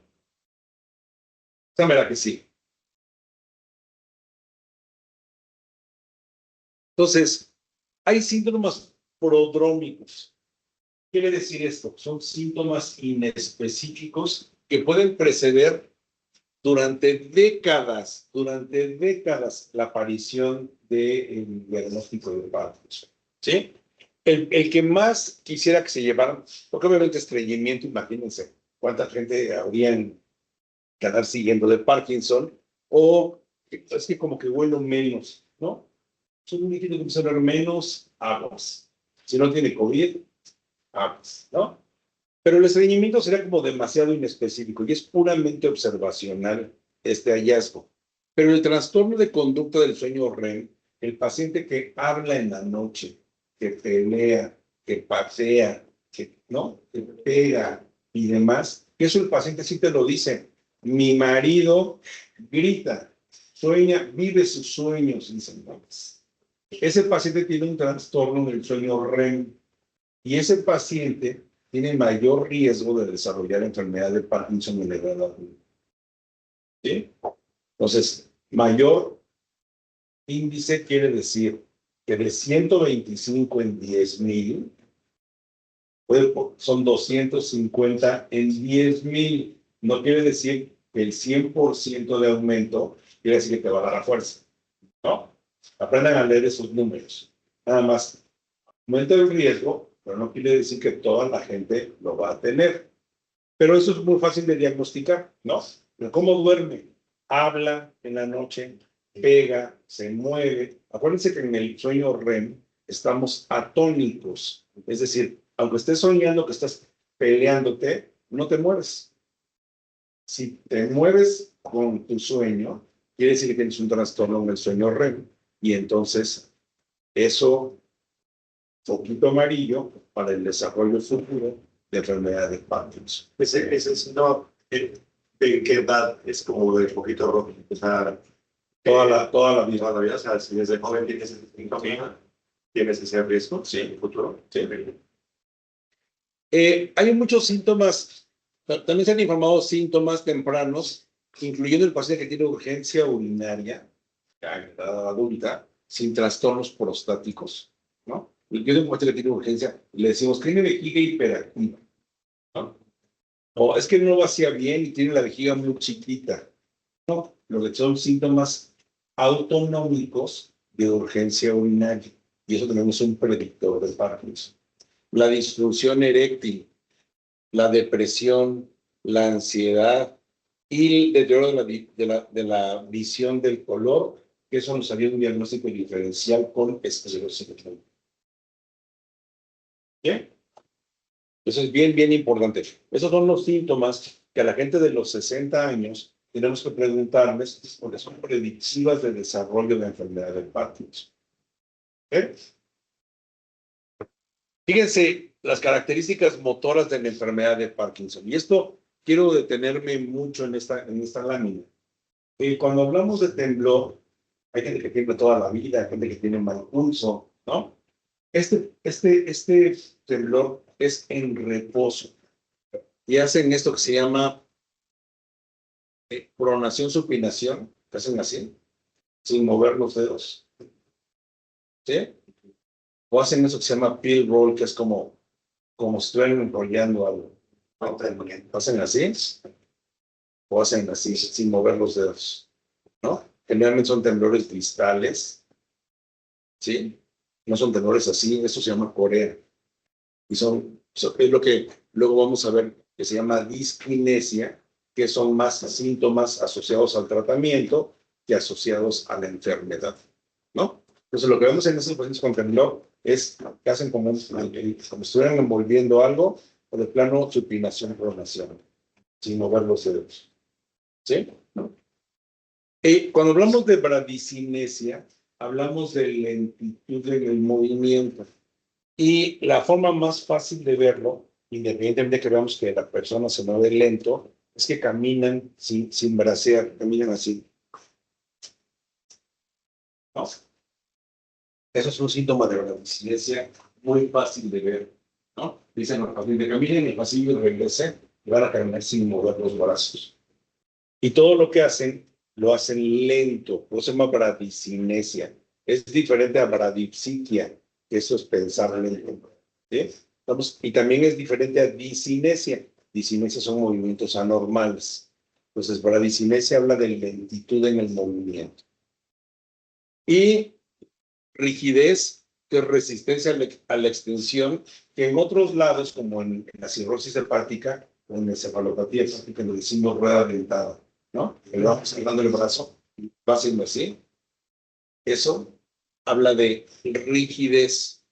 Esta verá que sí. Entonces, hay síntomas prodrómicos. ¿Qué quiere decir esto? Son síntomas inespecíficos que pueden preceder durante décadas la aparición del diagnóstico de Parkinson. ¿Sí? El que más quisiera que se llevaran, porque obviamente estreñimiento, imagínense cuánta gente habrían que andar siguiendo de Parkinson, o es que como que huelo menos, ¿no? Son un líquido que empieza a ver menos, aguas. Si no tiene COVID, aguas, ¿no? Pero el estreñimiento sería como demasiado inespecífico y es puramente observacional este hallazgo. Pero el trastorno de conducta del sueño REM, el paciente que habla en la noche, que pelea, que patea, ¿no? Que pega y demás, eso el paciente sí te lo dice. Mi marido grita, sueña, vive sus sueños, dicen. Ese paciente tiene un trastorno del sueño REM y ese paciente tiene mayor riesgo de desarrollar enfermedad de Parkinson en la edad adulta. ¿Sí? Entonces, mayor índice quiere decir que de 125 en 10,000, son 250 en 10,000. No quiere decir que el 100% de aumento quiere decir que te va a dar la fuerza. ¿No? Aprendan a leer esos números. Nada más, aumenta el riesgo, pero no quiere decir que toda la gente lo va a tener. Pero eso es muy fácil de diagnosticar, ¿no? Pero ¿cómo duerme? Habla en la noche, pega, se mueve. Acuérdense que en el sueño REM estamos atónicos. Es decir, aunque estés soñando que estás peleándote, no te mueves. Si te mueves con tu sueño, quiere decir que tienes un trastorno en el sueño REM. Y entonces, eso, poquito amarillo para el desarrollo futuro de enfermedad de Parkinson. Ese síntoma, ¿de qué edad es como de poquito rojo? O sea, Toda la vida. toda la vida, o sea, si desde joven tienes ese síntoma, ¿tienes ese riesgo en el futuro? Sí. Hay muchos síntomas, también se han informado síntomas tempranos, incluyendo el paciente que tiene urgencia urinaria, ya en edad adulta, sin trastornos prostáticos, ¿no? Yo tengo un paciente que tiene urgencia y le decimos, tiene vejiga hiperactiva, ¿no? O es que no vacía bien y tiene la vejiga muy chiquita, ¿no? Lo que son síntomas autonómicos de urgencia urinaria. Y eso tenemos un predictor de Parkinson. La disfunción eréctil, la depresión, la ansiedad y el deterioro de la visión del color, que eso nos haría un diagnóstico diferencial con esclerosis múltiple. ¿Bien? Eso es bien importante. Esos son los síntomas que a la gente de los 60 años tenemos que preguntarles porque son predictivas de desarrollo de enfermedad de Parkinson. ¿Eh? Fíjense las características motoras de la enfermedad de Parkinson. Y esto quiero detenerme mucho en esta lámina. Cuando hablamos de temblor, hay gente que tiembla toda la vida, hay gente que tiene mal pulso, ¿no? Este temblor es en reposo. Y hacen esto que se llama pronación-supinación. que hacen así, sin mover los dedos. ¿Sí? O hacen eso que se llama pill roll, que es como si estuvieran enrollando algo. Hacen así, o hacen así, sin mover los dedos, ¿no? Generalmente son temblores distales, ¿sí? No son temblores así, eso se llama corea. Y es lo que luego vamos a ver que se llama diskinesia, que son más síntomas asociados al tratamiento que asociados a la enfermedad, ¿no? Entonces lo que vemos en estos pacientes con temblor es que hacen como si estuvieran envolviendo algo, o de plano supinación, pronación, sin mover los dedos. ¿Sí? Y cuando hablamos de bradicinesia, hablamos de lentitud en el movimiento. Y la forma más fácil de verlo, independientemente de que veamos que la persona se mueve lento, es que caminan sin bracear, caminan así. ¿No? Eso es un síntoma de bradicinesia muy fácil de ver, ¿no? Dicen los pacientes, caminen en el pasillo y regresen y van a caminar sin mover los brazos. Y todo lo que hacen, lo hacen lento, por eso se llama bradicinesia. Es diferente a bradipsiquia, que eso es pensar lento. ¿Sí? Y también es diferente a disinesia. Disinesia son movimientos anormales. Entonces, bradicinesia habla de lentitud en el movimiento. Y rigidez, que es resistencia a la extensión, que en otros lados, como en la cirrosis hepática o en la encefalopatía hepática, lo decimos rueda dentada, ¿no? Le vamos hablando el brazo, va haciendo así. Eso habla de rigidez.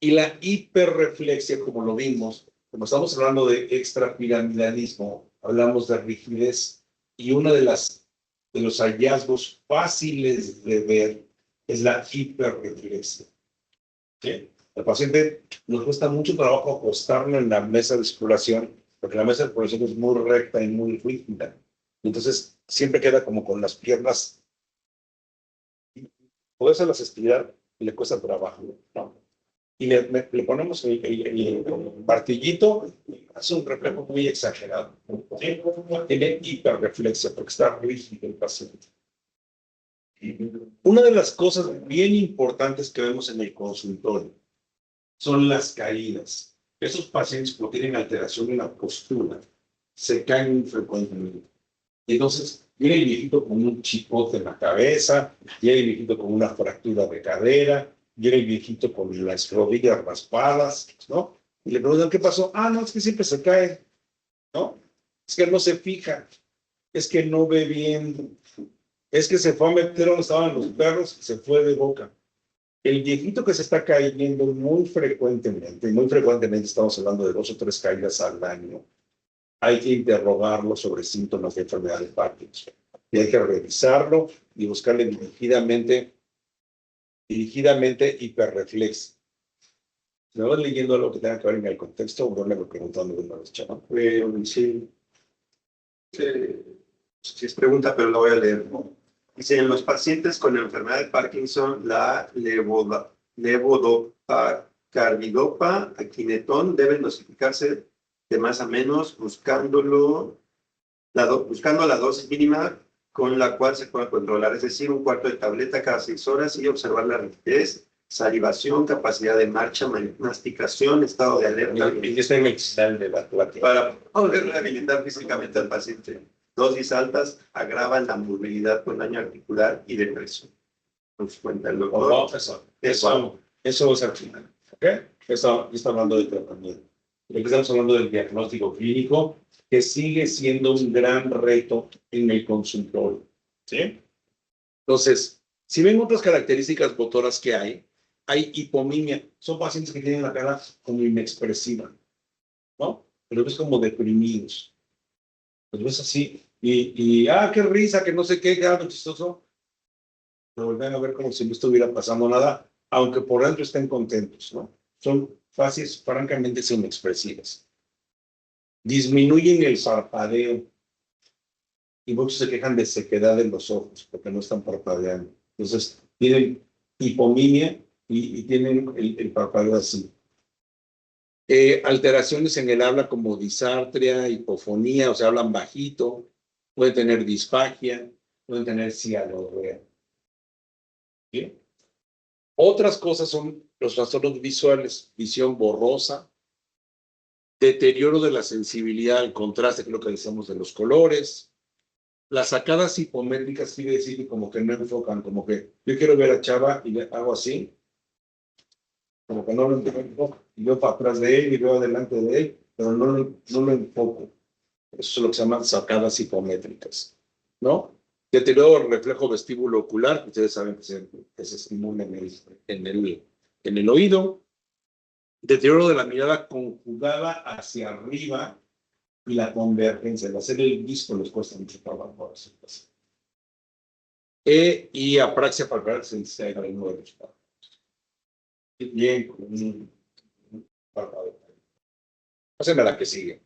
Y la hiperreflexia, como lo vimos, como estamos hablando de extrapiramidalismo, hablamos de rigidez. Y uno de los hallazgos fáciles de ver es la hiperreflexia. ¿Sí? Al paciente nos cuesta mucho trabajo acostarlo en la mesa de exploración, porque la mesa de exploración es muy recta y muy rígida. Entonces, siempre queda como con las piernas. Podérselas estirar y le cuesta trabajo, ¿no? Y le ponemos el martillito, hace un reflejo muy exagerado. ¿Sí? Tiene hiperreflexia porque está rígido el paciente. Una de las cosas bien importantes que vemos en el consultorio son las caídas. Esos pacientes que tienen alteración en la postura se caen muy frecuentemente. Y entonces viene el viejito con un chipote en la cabeza, viene el viejito con una fractura de cadera, viene el viejito con las rodillas raspadas, ¿no? Y le preguntan, ¿qué pasó? Ah, no, es que siempre se cae, ¿no? Es que no se fija, es que no ve bien, es que se fue a meter donde estaban los perros y se fue de boca. El viejito que se está cayendo muy frecuentemente estamos hablando de 2 o 3 caídas al año, hay que interrogarlo sobre síntomas de enfermedad de Parkinson. Y hay que revisarlo y buscarle dirigidamente hiperreflexia. ¿Me vas leyendo algo que tenga que ver en el contexto o me lo preguntando de una vez, chaval? Sí. Sí es pregunta, pero lo voy a leer. Dice, en los pacientes con enfermedad de Parkinson, la levodopa-carbidopa aquinetón deben dosificarse de más a menos, buscando la dosis mínima con la cual se pueda controlar, es decir, 1/4 de tableta cada 6 horas y observar la rigidez, salivación, capacidad de marcha, masticación, estado de alerta. Y está en el final de la plática. Para poder rehabilitar físicamente al paciente. Dosis altas agravan la movilidad con daño articular y depresión. Nos cuenta el doctor. Eso es al final. ¿Ok? Eso está hablando de tratamiento. Aquí estamos hablando del diagnóstico clínico, que sigue siendo un gran reto en el consultorio. ¿Sí? Entonces, si ven otras características motoras que hay hipomimia. Son pacientes que tienen la cara como inexpresiva, ¿no? Pero ves como deprimidos. Los ves así y qué risa, que no sé qué, algo chistoso. Lo vuelven a ver como si no estuviera pasando nada, aunque por dentro estén contentos, ¿no? Son fases francamente inexpresivas. Disminuyen el parpadeo y muchos se quejan de sequedad en los ojos porque no están parpadeando. Entonces, tienen hipomimia y tienen el parpadeo así. Alteraciones en el habla como disartria, hipofonía, o sea, hablan bajito, puede tener disfagia, pueden tener cialorrea. ¿Sí? Otras cosas son los trastornos visuales, visión borrosa, deterioro de la sensibilidad al contraste, que es lo que decíamos de los colores. Las sacadas hipométricas quiere decir que como que no enfocan, como que yo quiero ver a Chava y le hago así, como que no lo enfoco, y veo para atrás de él y veo delante de él, pero no lo enfoco. Eso es lo que se llaman sacadas hipométricas, ¿no? Deterioro del reflejo vestíbulo ocular, ustedes saben que se estimula en el oído. Deterioro de la mirada conjugada hacia arriba y la convergencia. El hacer el disco les cuesta mucho trabajo. Y apraxia palpebral se integra en uno de los párpados. Bien, con un párpado. Pásenme la que sigue.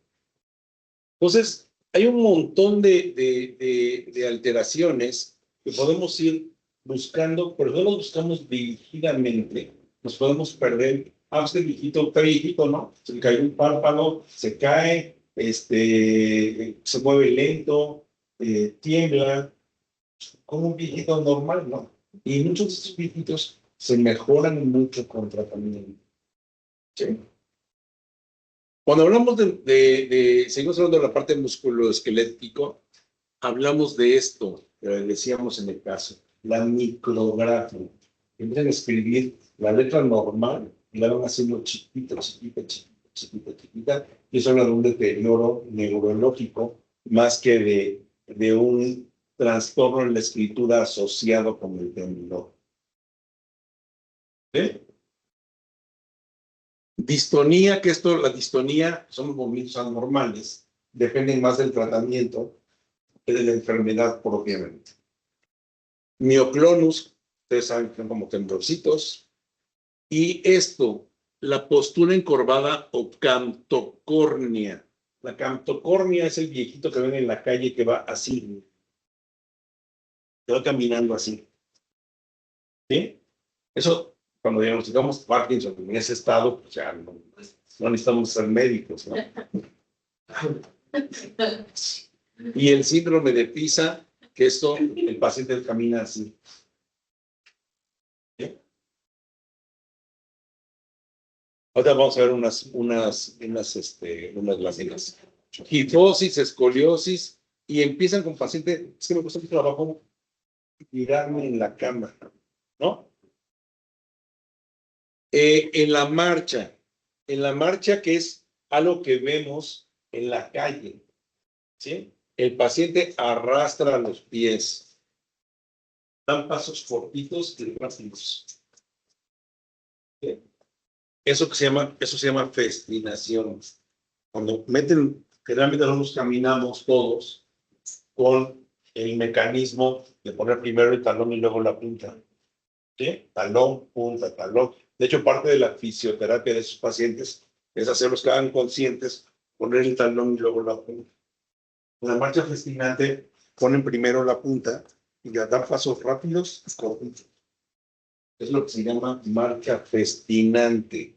Entonces, hay un montón de alteraciones que podemos ir buscando, pero no los buscamos dirigidamente. Nos podemos perder. Este viejito, está viejito, ¿no? Se le cayó un párpado, se cae, se mueve lento, tiembla, como un viejito normal, ¿no? Y muchos de estos viejitos se mejoran mucho con tratamiento. ¿Sí? Cuando hablamos seguimos hablando de la parte musculoesquelético, hablamos de esto, que decíamos en el caso, la micrografía. Empiezan a escribir la letra normal y la van haciendo chiquita, y eso habla de un deterioro neurológico más que de un trastorno en la escritura asociado con el temblor. ¿Sí? Distonía, que la distonía son movimientos anormales, dependen más del tratamiento que de la enfermedad propiamente. Mioclonus, ustedes saben que son como temblorcitos, y esto, la postura encorvada o camtocornia. La camtocornia es el viejito que ven en la calle que va así, que va caminando así. ¿Sí? Eso, cuando diagnosticamos Parkinson en ese estado, pues ya no necesitamos ser médicos, ¿no? Y el síndrome de Pisa, que esto, el paciente camina así. ¿Sí? Ahora vamos a ver unas láminas. Kifosis, escoliosis, y empiezan con pacientes, es que me cuesta mucho trabajo tirarme en la cama, ¿no? En la marcha, que es algo que vemos en la calle, ¿sí? El paciente arrastra los pies, dan pasos cortitos y rápidos. ¿Sí? Eso se llama festinación. Cuando generalmente nosotros caminamos todos con el mecanismo de poner primero el talón y luego la punta. ¿Sí? Talón, punta, talón. De hecho, parte de la fisioterapia de esos pacientes es hacerlos que hagan conscientes, poner el talón y luego la punta. En la marcha festinante ponen primero la punta y ya dan pasos rápidos y cortitos. Es lo que se llama marcha festinante.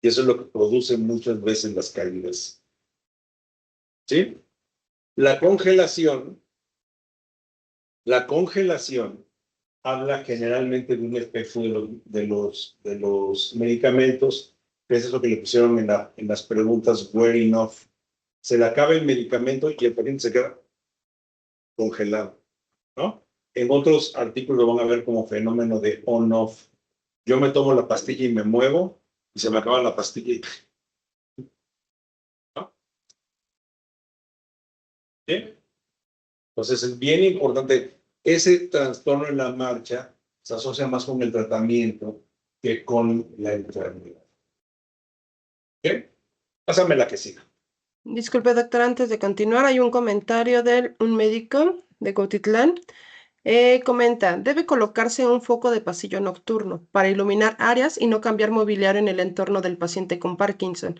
Y eso es lo que produce muchas veces las caídas. ¿Sí? La congelación habla generalmente de un efecto de los medicamentos, que es eso que le pusieron en las preguntas wearing off. Se le acaba el medicamento y el paciente se queda congelado, ¿no? En otros artículos lo van a ver como fenómeno de on-off. Yo me tomo la pastilla y me muevo y se me acaba la pastilla. ¿No? ¿Sí? Entonces es bien importante. Ese trastorno en la marcha se asocia más con el tratamiento que con la enfermedad. ¿Ok? Pásame la que siga. Disculpe, doctor, antes de continuar, hay un comentario de un médico de Cuautitlán. Comenta, debe colocarse un foco de pasillo nocturno para iluminar áreas y no cambiar mobiliario en el entorno del paciente con Parkinson.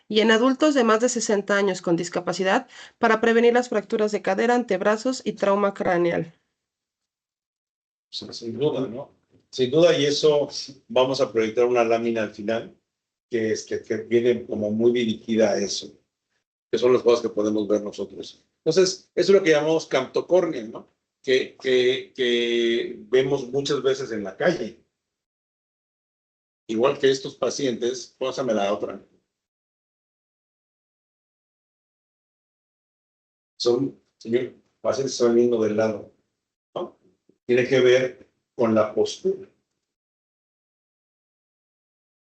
Y en adultos de más de 60 años con discapacidad para prevenir las fracturas de cadera, antebrazos y trauma craneal. Sin duda, ¿no? Sin duda, y eso vamos a proyectar una lámina al final que viene como muy dirigida a eso, que son las cosas que podemos ver nosotros. Entonces, eso es lo que llamamos camtocornia, ¿no? que vemos muchas veces en la calle. Igual que estos pacientes, pásame la otra. Son, señor, pacientes que están viendo del lado, ¿no? Tiene que ver con la postura.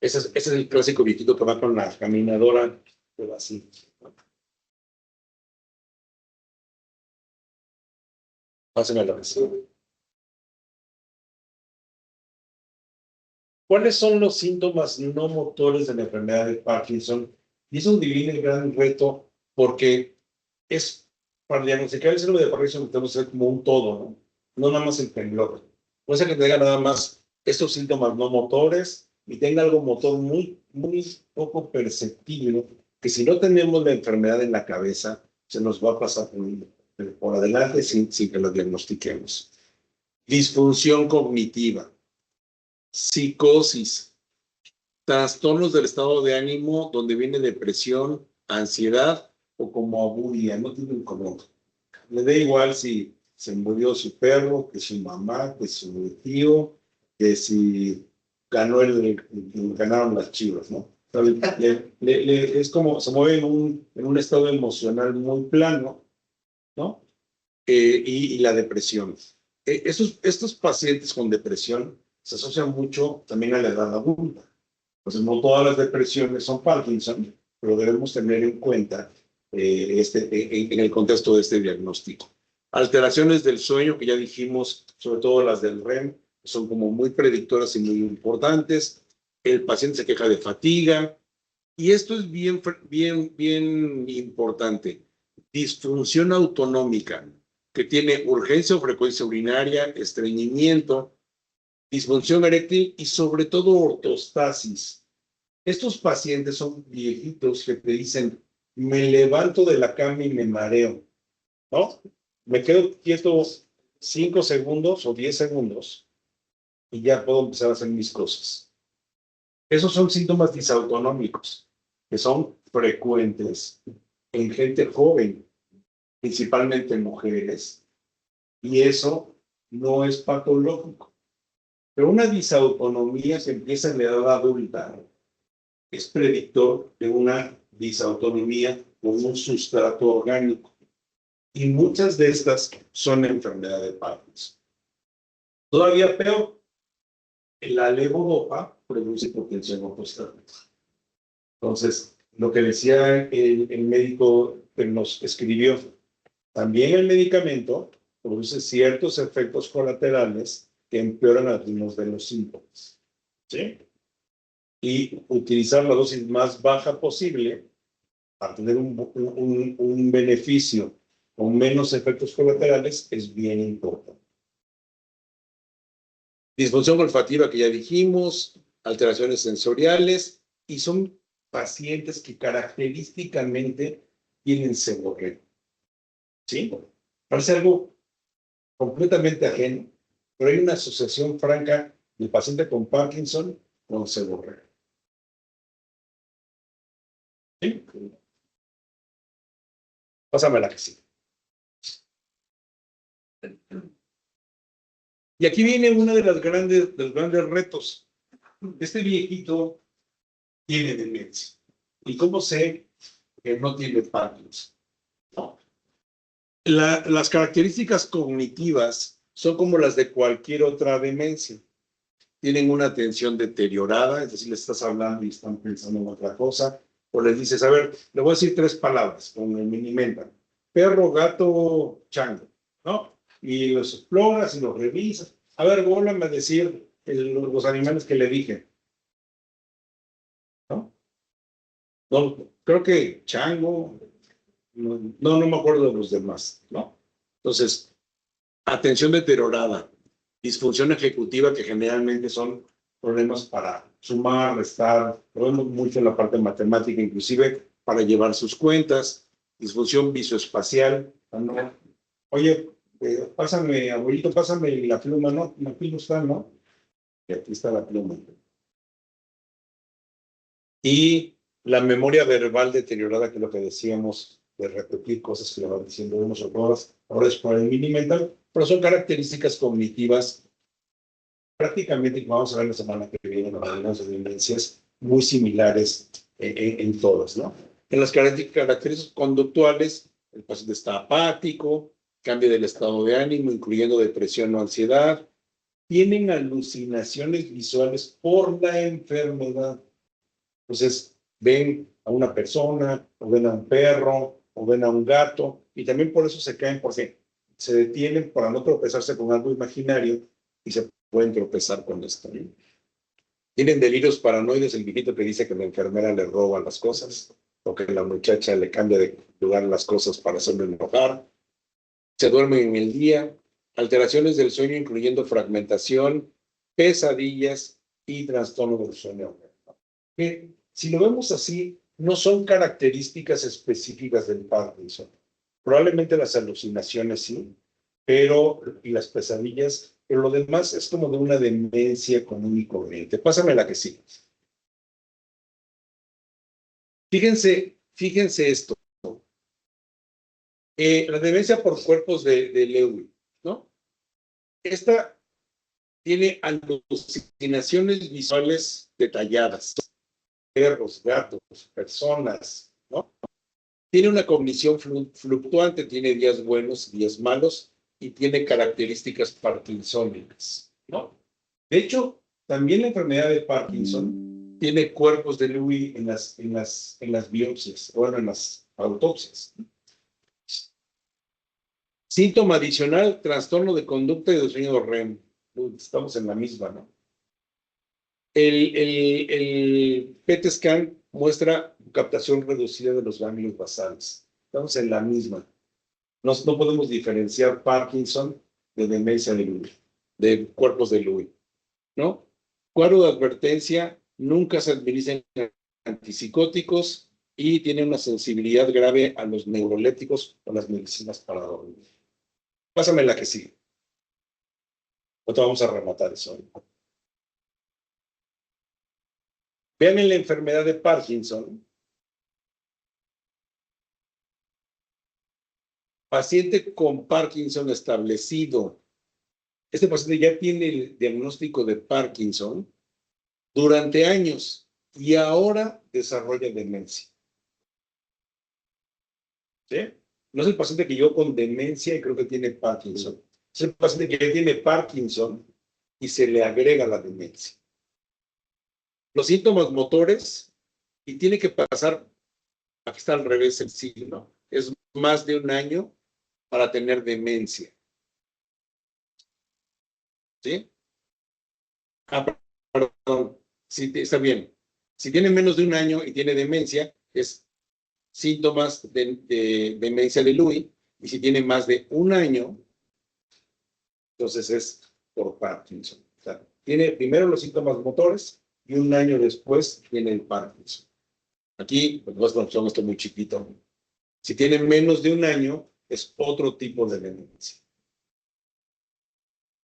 Ese es el clásico viejito que va con la caminadora, que va así. Pásame la vez. ¿Cuáles son los síntomas no motores de la enfermedad de Parkinson? Y es donde viene el gran reto, porque es para diagnosticar el síndrome de Parkinson tenemos que ser como un todo, ¿no? No nada más el temblor. Puede ser que tenga nada más estos síntomas no motores y tenga algo motor muy poco perceptible, que si no tenemos la enfermedad en la cabeza, se nos va a pasar por adelante sin que lo diagnostiquemos. Disfunción cognitiva, psicosis, trastornos del estado de ánimo donde viene depresión, ansiedad o como abulia, no tienen color. Le da igual si se murió su perro, que su mamá, que su tío, que si ganaron las Chivas, ¿no? Es como se mueve en un estado emocional muy plano, ¿no? Y la depresión. Estos pacientes con depresión se asocian mucho también a la edad adulta. Entonces, no todas las depresiones son Parkinson, pero debemos tener en cuenta en el contexto de este diagnóstico. Alteraciones del sueño, que ya dijimos, sobre todo las del REM, son como muy predictoras y muy importantes. El paciente se queja de fatiga. Y esto es bien importante. Disfunción autonómica, que tiene urgencia o frecuencia urinaria, estreñimiento, disfunción eréctil y sobre todo ortostasis. Estos pacientes son viejitos que te dicen, me levanto de la cama y me mareo, ¿no? Me quedo quieto 5 segundos o 10 segundos y ya puedo empezar a hacer mis cosas. Esos son síntomas disautonómicos que son frecuentes en gente joven, principalmente en mujeres, y eso no es patológico. Pero una disautonomía que empieza en la edad adulta es predictor de una disautonomía con un sustrato orgánico. Y muchas de estas son enfermedad de Parkinson. Todavía peor, la levodopa produce hipotensión ortostática. Entonces, lo que decía el médico que nos escribió, también el medicamento produce ciertos efectos colaterales que empeoran algunos de los síntomas. ¿Sí? Y utilizar la dosis más baja posible para tener un beneficio con menos efectos colaterales es bien importante. Disfunción olfativa que ya dijimos, alteraciones sensoriales, y son pacientes que característicamente tienen seborrea. ¿Sí? Parece algo completamente ajeno, pero hay una asociación franca del paciente con Parkinson con seborrea. ¿Sí? Pásame la que sí. Y aquí viene uno de los grandes retos. Este viejito tiene demencia. ¿Y cómo sé que no tiene Parkinson? No. Las características cognitivas son como las de cualquier otra demencia. Tienen una atención deteriorada, es decir, les estás hablando y están pensando en otra cosa, o les dices, a ver, le voy a decir 3 palabras con el Minimental: perro, gato, chango, ¿no? Y los exploras y los revisas. A ver, vuélvame a decir los animales que le dije, ¿no? No, creo que chango, no me acuerdo de los demás, ¿no? Entonces, atención deteriorada, disfunción ejecutiva, que generalmente son problemas para sumar, restar, lo vemos mucho en la parte matemática, inclusive para llevar sus cuentas, disfunción visoespacial, ¿no? Oye, pásame, abuelito, pásame la pluma, ¿no? Aquí no está, ¿no? Y aquí está la pluma. Y la memoria verbal deteriorada, que es lo que decíamos, de repetir cosas que le van diciendo unos o todas, ahora es por el Minimental, pero son características cognitivas prácticamente, como vamos a ver la semana que viene, con algunas demencias muy similares en todas, ¿no? En las características conductuales, el paciente está apático, cambia del estado de ánimo, incluyendo depresión o ansiedad, tienen alucinaciones visuales por la enfermedad. Entonces, ven a una persona, o ven a un perro, o ven a un gato, y también por eso se caen, porque se detienen para no tropezarse con algo imaginario y se pueden tropezar con esto. Tienen delirios paranoides, el viejito que dice que la enfermera le roba las cosas, o que la muchacha le cambia de lugar las cosas para hacerlo enojar. Se duermen en el día, alteraciones del sueño, incluyendo fragmentación, pesadillas y trastorno del sueño. Que, si lo vemos así, no son características específicas del Parkinson. Probablemente las alucinaciones sí, y las pesadillas, pero lo demás es como de una demencia común y corriente. Pásame la que sigue. Fíjense esto. La demencia por cuerpos de Lewy, ¿no? Esta tiene alucinaciones visuales detalladas. Perros, gatos, personas, ¿no? Tiene una cognición fluctuante, tiene días buenos, días malos, y tiene características parkinsónicas, ¿no? De hecho, también la enfermedad de Parkinson tiene cuerpos de Lewy en las biopsias, o en las autopsias. Síntoma adicional, trastorno de conducta y de sueño REM. Estamos en la misma, ¿no? El PET scan muestra captación reducida de los ganglios basales. Estamos en la misma. No podemos diferenciar Parkinson de demencia de Lewy, de cuerpos de Lewy, ¿no? Cuadro de advertencia, nunca se administran antipsicóticos y tiene una sensibilidad grave a los neurolépticos o las medicinas para dormir. Pásame la que sigue. Ahorita vamos a rematar eso. Vean en la enfermedad de Parkinson. Paciente con Parkinson establecido. Este paciente ya tiene el diagnóstico de Parkinson durante años y ahora desarrolla demencia. ¿Sí? No es el paciente que llegó con demencia y creo que tiene Parkinson. Es el paciente que ya tiene Parkinson y se le agrega la demencia. Los síntomas motores, y tiene que pasar, aquí está al revés el signo, es más de un año para tener demencia. ¿Sí? Perdón. Sí, está bien. Si tiene menos de un año y tiene demencia, es síntomas de demencia de Lewy, y si tiene más de un año, entonces es por Parkinson. O sea, tiene primero los síntomas motores y un año después tiene el Parkinson. Aquí, pues, son esto muy chiquito. Si tiene menos de un año, es otro tipo de demencia.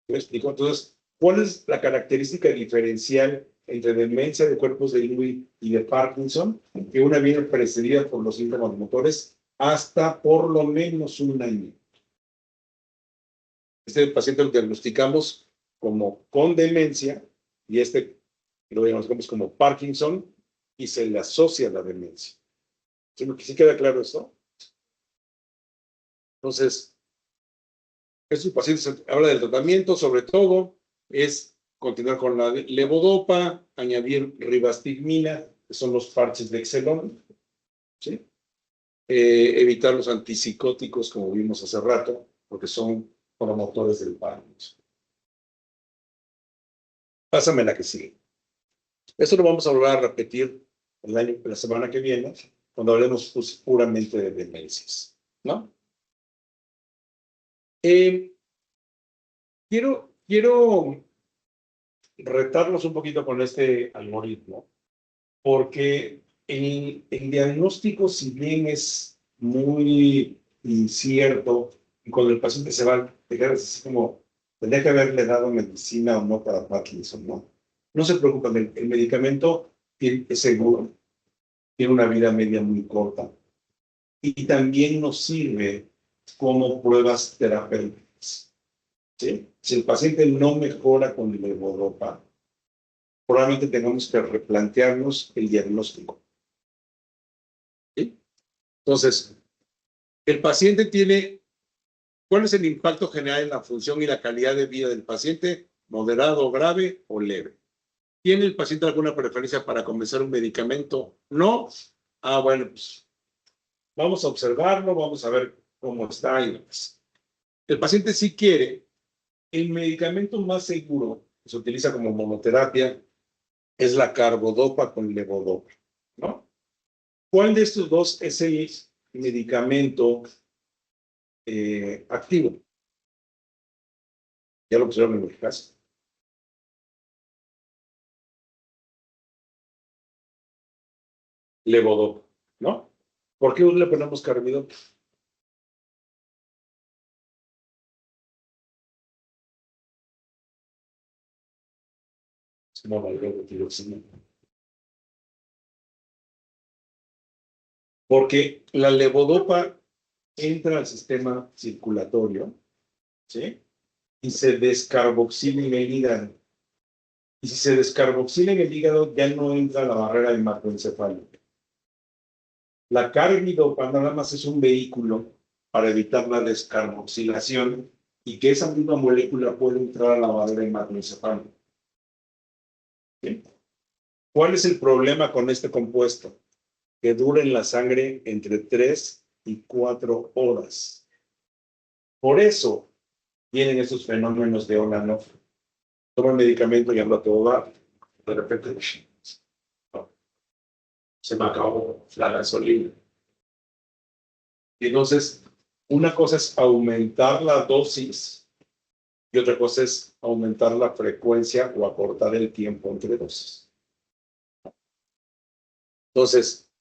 ¿Me explico? Entonces, ¿cuál es la característica diferencial entre demencia de cuerpos de Lewy y de Parkinson? Que una viene precedida por los síntomas motores hasta por lo menos un año. Este paciente lo diagnosticamos como con demencia y lo diagnosticamos como Parkinson y se le asocia a la demencia. ¿Sí queda claro esto? Entonces, estos pacientes habla del tratamiento, sobre todo, es continuar con la levodopa, añadir ribastigmina, que son los parches de Exelon, ¿sí? Evitar los antipsicóticos, como vimos hace rato, porque son promotores del Parkinson. Pásame la que sigue. Esto lo vamos a volver a repetir la semana que viene, cuando hablemos puramente de demencias, ¿no? Quiero retarlos un poquito con este algoritmo, porque el diagnóstico, si bien es muy incierto, y cuando el paciente se va a dejar así como, tendría que haberle dado medicina o no para Parkinson, ¿no? No se preocupen, el medicamento es seguro, tiene una vida media muy corta, y también nos sirve como pruebas terapéuticas. ¿Sí? Si el paciente no mejora con levodopa, probablemente tengamos que replantearnos el diagnóstico. ¿Sí? Entonces, el paciente tiene, ¿cuál es el impacto general en la función y la calidad de vida del paciente? ¿Moderado, grave o leve? ¿Tiene el paciente alguna preferencia para comenzar un medicamento? No. Ah, bueno, pues vamos a observarlo, vamos a ver cómo está y demás. El paciente sí quiere. El medicamento más seguro que se utiliza como monoterapia es la carbodopa con levodopa, ¿no? ¿Cuál de estos dos es el medicamento activo? Ya lo pusieron en el caso. Levodopa, ¿no? ¿Por qué le ponemos carbidopa? Es como la tiroxina. Porque la levodopa entra al sistema circulatorio, ¿sí? Y se descarboxila en el hígado. Y si se descarboxila en el hígado, ya no entra a la barrera hematoencefálica. La carbidopa nada más es un vehículo para evitar la descarboxilación y que esa misma molécula pueda entrar a la barrera hematoencefálica. ¿Sí? ¿Cuál es el problema con este compuesto? Que dura en la sangre entre 3 y 4 horas. Por eso tienen esos fenómenos de on-and-off. Toma el medicamento y anda todo dar. De repente, se me acabó la gasolina. Entonces, una cosa es aumentar la dosis y otra cosa es aumentar la frecuencia o acortar el tiempo entre dosis. Entonces,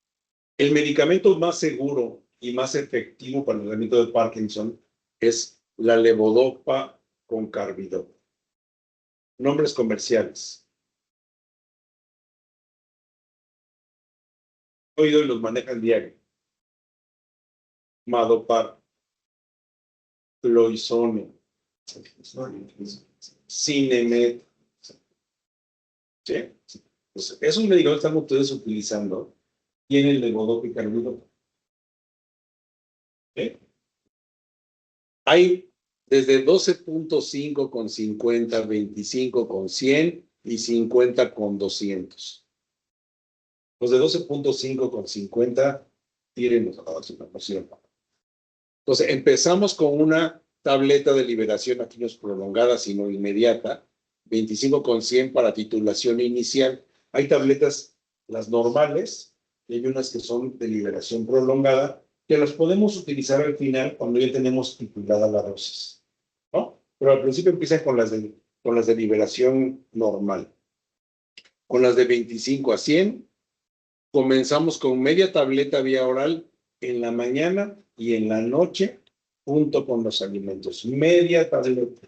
el medicamento más seguro y más efectivo para el tratamiento de Parkinson es la levodopa con carbidopa. Nombres comerciales. He oído y los manejan diario. Madopar, Cloisone, Cinemet. ¿Sí? Pues esos medicamentos están ustedes utilizando. Tienen levodopa y carbidopa. ¿Sí? Hay desde 12.5 con 50, 25 con 100 y 50 con 200. Los de 12.5 con 50 tienen la vacunación. Entonces, empezamos con una tableta de liberación aquí no es prolongada, sino inmediata, 25 con 100 para titulación inicial. Hay tabletas, las normales, y hay unas que son de liberación prolongada, que las podemos utilizar al final cuando ya tenemos titulada la dosis, ¿no? Pero al principio empiezan con las de liberación normal. Con las de 25 a 100, comenzamos con media tableta vía oral en la mañana y en la noche, junto con los alimentos. Media tableta.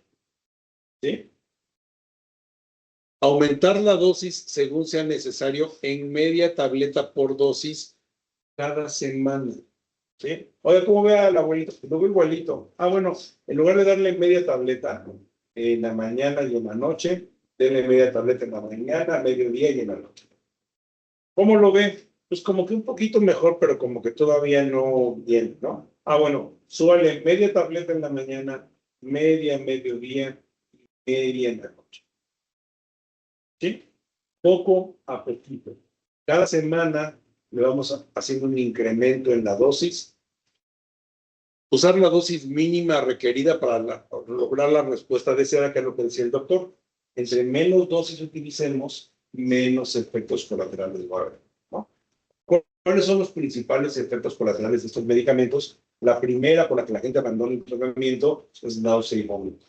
¿Sí? Aumentar la dosis según sea necesario en media tableta por dosis cada semana. ¿Sí? Oye, ¿cómo ve al abuelito? Lo veo igualito. Ah, bueno, en lugar de darle media tableta en la mañana y en la noche, denle media tableta en la mañana, mediodía y en la noche. ¿Cómo lo ve? Pues como que un poquito mejor, pero como que todavía no bien, ¿no? Ah, bueno, súbale media tableta en la mañana, media, mediodía, media en la noche. ¿Sí? Poco a poquito. Cada semana le vamos haciendo un incremento en la dosis. Usar la dosis mínima requerida para lograr la respuesta deseada, que es lo que decía el doctor. Entre menos dosis utilicemos, menos efectos colaterales va a haber, ¿no? ¿Cuáles son los principales efectos colaterales de estos medicamentos? La primera por la que la gente abandona el tratamiento es náusea y vómito,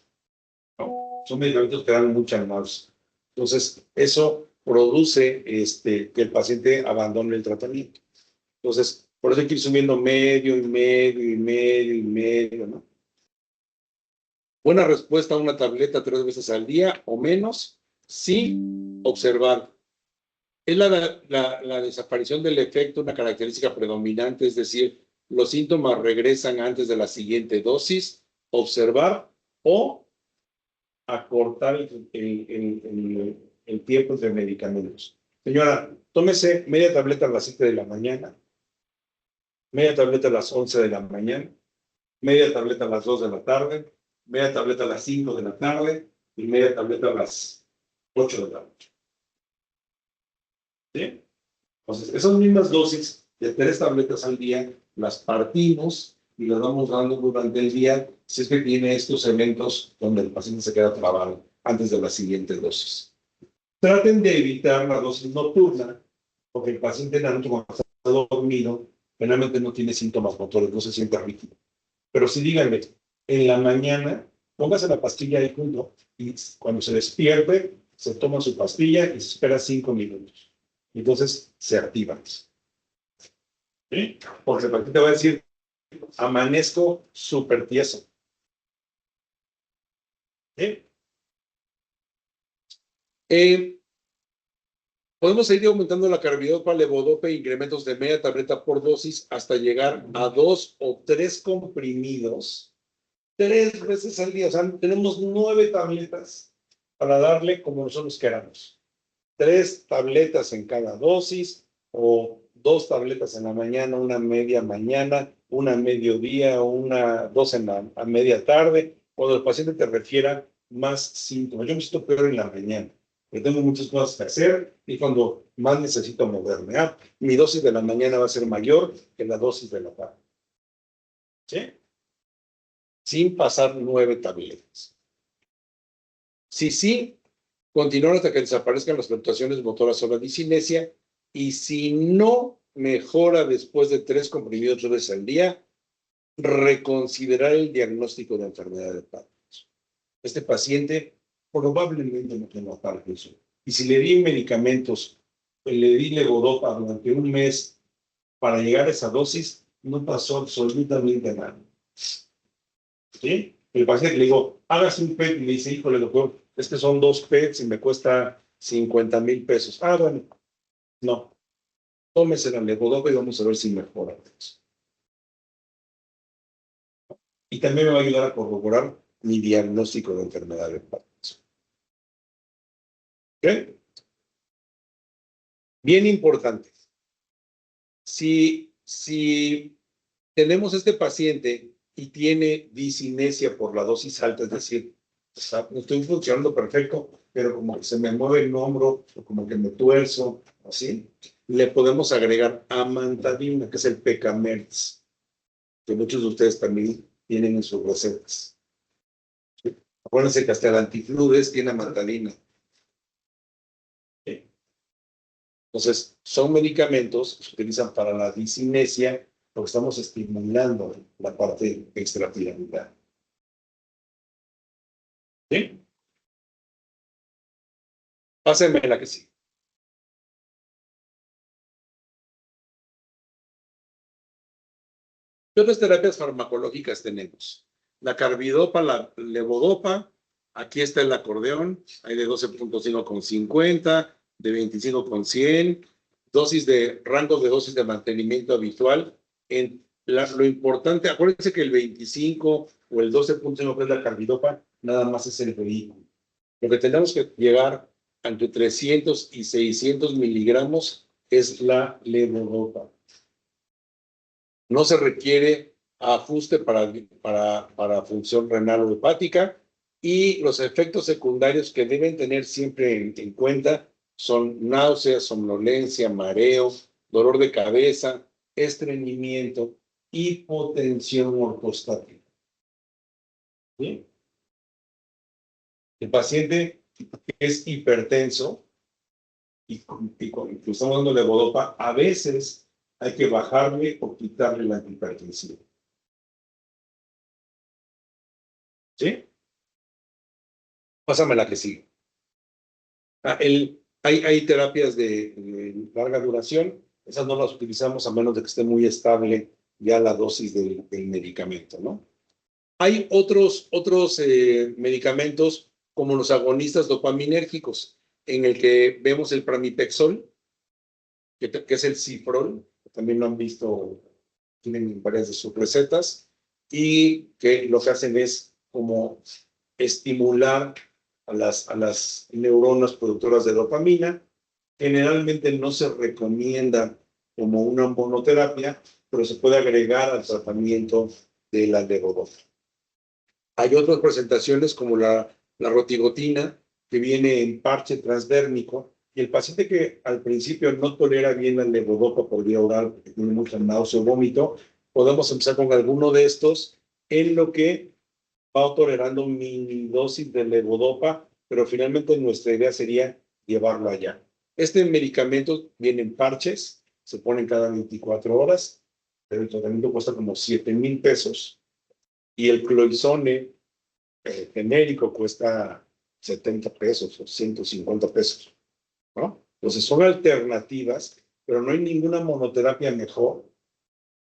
¿no? Son medicamentos que dan mucha náusea. Entonces, eso produce que el paciente abandone el tratamiento. Entonces, por eso hay que ir subiendo medio y medio y medio y medio, ¿no? Buena respuesta a una tableta 3 veces al día o menos, sí observar. Es la desaparición del efecto una característica predominante, es decir, los síntomas regresan antes de la siguiente dosis, observar o acortar el tiempo entre medicamentos. Señora, tómese media tableta a las 7 de la mañana, media tableta a las 11 de la mañana, media tableta a las 2 de la tarde, media tableta a las 5 de la tarde y media tableta a las 8 de la noche. ¿Sí? Entonces, esas mismas dosis de 3 tabletas al día las partimos y las vamos dando durante el día si es que tiene estos eventos donde el paciente se queda trabado antes de la siguiente dosis. Traten de evitar la dosis nocturna, porque el paciente en la noche cuando está dormido generalmente no tiene síntomas motores, no se siente rígido. Pero sí díganme, en la mañana, póngase la pastilla ahí junto y cuando se despierte, se toma su pastilla y se espera 5 minutos. Entonces se activa. ¿Sí? Porque el paciente va a decir, amanezco súper tieso. ¿Sí? Podemos seguir aumentando la carbidopa, levodopa e incrementos de media tableta por dosis hasta llegar a 2 o 3 comprimidos 3 veces al día. O sea, tenemos 9 tabletas para darle como nosotros queramos. 3 tabletas en cada dosis o 2 tabletas en la mañana, una media mañana, una mediodía, dos a media tarde, cuando el paciente te refiera más síntomas. Yo me siento peor en la mañana, porque tengo muchas cosas que hacer y cuando más necesito moverme. Mi dosis de la mañana va a ser mayor que la dosis de la tarde. ¿Sí? Sin pasar 9 tabletas. Sí, continuar hasta que desaparezcan las fluctuaciones motoras o la discinesia, y si no mejora después de 3 comprimidos 3 veces al día, reconsiderar el diagnóstico de enfermedad de Parkinson. Este paciente probablemente no tenga Parkinson. Y si le di medicamentos, le di levodopa durante un mes para llegar a esa dosis, no pasó absolutamente nada. ¿Sí? El paciente le digo, hágase un PET y le dice, híjole, doctor, es que son 2 PETs y me cuesta 50,000 pesos. Bueno, no. Tómese la levodopa y vamos a ver si mejora. Y también me va a ayudar a corroborar mi diagnóstico de enfermedad de Parkinson. ¿Ok? Bien importante. Si tenemos este paciente y tiene discinesia por la dosis alta, es decir, estoy funcionando perfecto, pero como que se me mueve el hombro o como que me tuerzo, así, le podemos agregar amantadina, que es el Pecamerz, que muchos de ustedes también tienen en sus recetas. Acuérdense que hasta el antifludes tiene amantadina. ¿Sí? Entonces, son medicamentos que se utilizan para la discinesia, porque estamos estimulando la parte extrapiramidal. ¿Sí? Pásenme la que sí. ¿Qué otras terapias farmacológicas tenemos? La carbidopa, la levodopa, aquí está el acordeón, hay de 12.5 con 50, de 25 con 100, rango de dosis de mantenimiento habitual. Lo importante, acuérdense que el 25 o el 12.5, que es la carbidopa, nada más es el vehículo. Lo que tenemos que llegar entre 300 y 600 miligramos es la levodopa. No se requiere ajuste para función renal o hepática, y los efectos secundarios que deben tener siempre en cuenta son náuseas, somnolencia, mareo, dolor de cabeza, estreñimiento, hipotensión ortostática. ¿Sí? El paciente que es hipertenso y estamos dando levodopa, a veces hay que bajarle o quitarle la antihipertensiva. ¿Sí? Pásame la que sigue. Hay terapias de larga duración, esas no las utilizamos a menos de que esté muy estable ya la dosis del medicamento, ¿no? Hay otros medicamentos como los agonistas dopaminérgicos, en el que vemos el pramipexol, que es el Ciprol, que también lo han visto, tienen varias de sus recetas, y que lo que hacen es como estimular a las neuronas productoras de dopamina. Generalmente no se recomienda como una monoterapia, pero se puede agregar al tratamiento de la levodopa. Hay otras presentaciones como la rotigotina, que viene en parche transdérmico, y el paciente que al principio no tolera bien la levodopa por vía oral porque tiene mucha náusea o vómito, podemos empezar con alguno de estos en lo que va tolerando mini dosis de levodopa, pero finalmente nuestra idea sería llevarlo allá. Este medicamento viene en parches, se ponen cada 24 horas, pero el tratamiento cuesta como 7,000 pesos. Y el cloizone genérico cuesta 70 pesos o 150 pesos, ¿no? Entonces son alternativas, pero no hay ninguna monoterapia mejor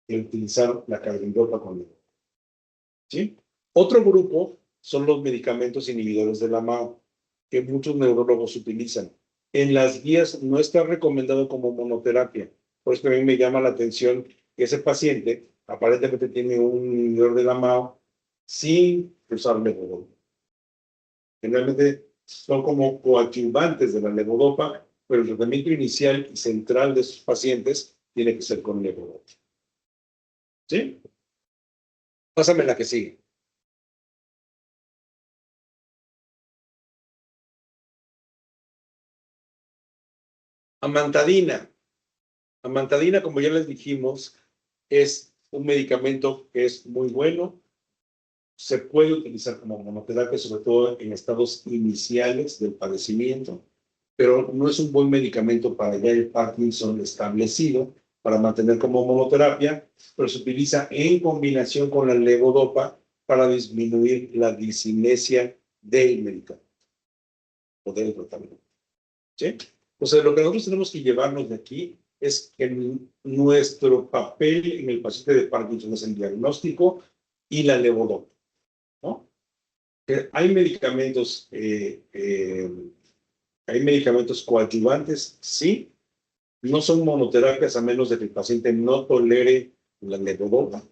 que utilizar la carbidopa con levodopa, ¿sí? Otro grupo son los medicamentos inhibidores de la MAO, que muchos neurólogos utilizan. En las guías no está recomendado como monoterapia. Por eso a mí me llama la atención que ese paciente aparentemente tiene un inhibidor de la MAO sin usar levodopa. Generalmente son como coadyuvantes de la levodopa, pero el tratamiento inicial y central de esos pacientes tiene que ser con levodopa. ¿Sí? Pásame la que sigue. Amantadina. Amantadina, como ya les dijimos, es un medicamento que es muy bueno. Se puede utilizar como monoterapia, sobre todo en estados iniciales del padecimiento, pero no es un buen medicamento para ya el Parkinson establecido, para mantener como monoterapia, pero se utiliza en combinación con la levodopa para disminuir la discinesia del medicamento o del tratamiento. ¿Sí? Entonces, lo que nosotros tenemos que llevarnos de aquí es que nuestro papel en el paciente de Parkinson es el diagnóstico y la levodopa, ¿no? Hay medicamentos coadyuvantes, sí, no son monoterapias a menos de que el paciente no tolere la levodopa.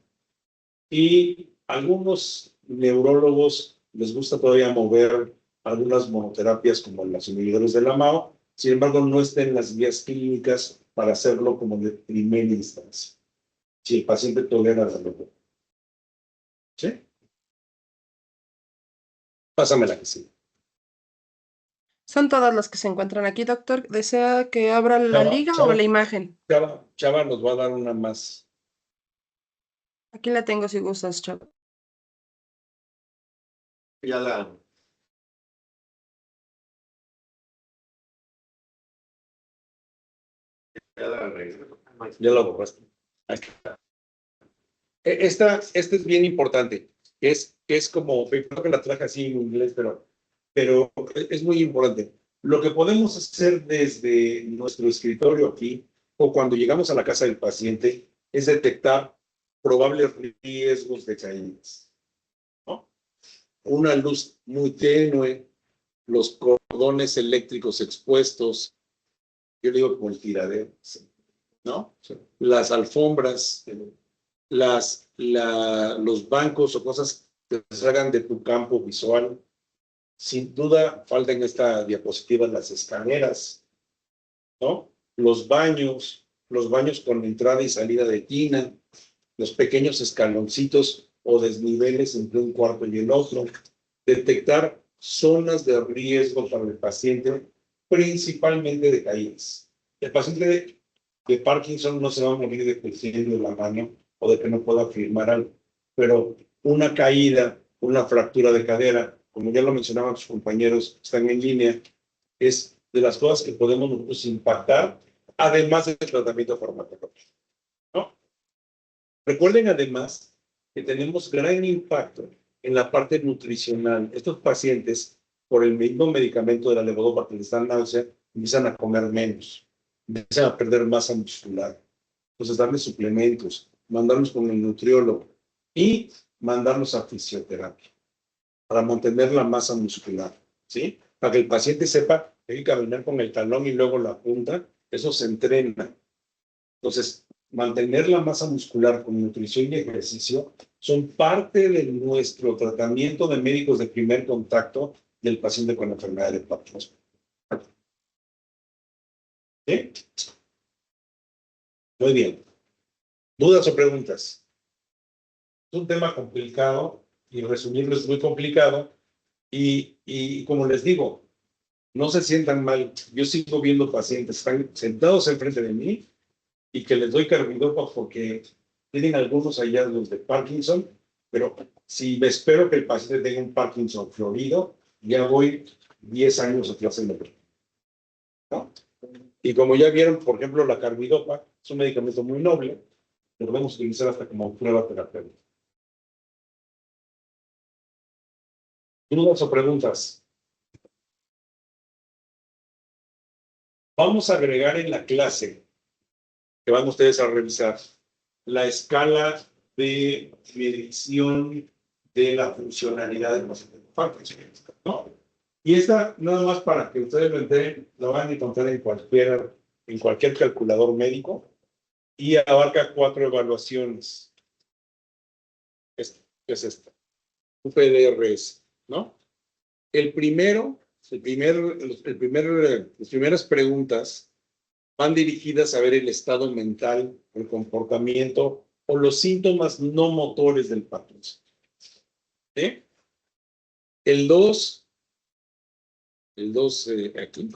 Y algunos neurólogos les gusta todavía mover algunas monoterapias como las inhibidores de la MAO, sin embargo no está en las guías clínicas para hacerlo como de primera instancia, si el paciente tolera la levodopa. ¿Sí? Pásame la que sigue. Son todas las que se encuentran aquí, doctor. ¿Desea que abra la liga o la imagen? Chava nos va a dar una más. Aquí la tengo si gustas, Chava. Ya la... Ya la borraste. Ahí está. Esta es bien importante. Es como, creo que la traje así en inglés, pero es muy importante. Lo que podemos hacer desde nuestro escritorio aquí o cuando llegamos a la casa del paciente es detectar probables riesgos de caídas, ¿no? Una luz muy tenue, los cordones eléctricos expuestos, yo digo como el tiradero, ¿no? Las alfombras, los bancos o cosas que salgan de tu campo visual. Sin duda, falta en esta diapositiva las escaleras, ¿no? Los baños con entrada y salida de tina, los pequeños escaloncitos o desniveles entre un cuarto y el otro. Detectar zonas de riesgo para el paciente, principalmente de caídas. El paciente de Parkinson no se va a morir de cuestión de la mano o de que no pueda firmar algo, pero una caída, una fractura de cadera, como ya lo mencionaban sus compañeros que están en línea, es de las cosas que podemos nosotros impactar, además del tratamiento farmacológico, ¿no? Recuerden además que tenemos gran impacto en la parte nutricional. Estos pacientes, por el mismo medicamento de la levodopa que les dan náusea, empiezan a comer menos, empiezan a perder masa muscular. Entonces, darles suplementos, mandarlos con el nutriólogo y mandarlos a fisioterapia para mantener la masa muscular, ¿sí? Para que el paciente sepa que hay que caminar con el talón y luego la punta, eso se entrena. Entonces, mantener la masa muscular con nutrición y ejercicio son parte de nuestro tratamiento de médicos de primer contacto del paciente con enfermedad de Parkinson. ¿Sí? Muy bien. ¿Dudas o preguntas? Es un tema complicado y resumirlo es muy complicado. Y como les digo, no se sientan mal. Yo sigo viendo pacientes, están sentados enfrente de mí y que les doy carbidopa porque tienen algunos hallazgos de Parkinson, pero si me espero que el paciente tenga un Parkinson florido, ya voy 10 años atrás en el, ¿no? Y como ya vieron, por ejemplo, la carbidopa es un medicamento muy noble, lo podemos utilizar hasta como prueba terapéutica. ¿Dudas o preguntas? Vamos a agregar en la clase que van ustedes a revisar la escala de medición de la funcionalidad del paciente con Parkinson, ¿no? Y esta, nada más para que ustedes lo entiendan, lo van a encontrar en cualquier calculador médico y abarca 4 evaluaciones. Esta, que es esta. UPDRS, ¿no? Las primeras preguntas van dirigidas a ver el estado mental, el comportamiento o los síntomas no motores del Parkinson. ¿Sí? El 2 aquí,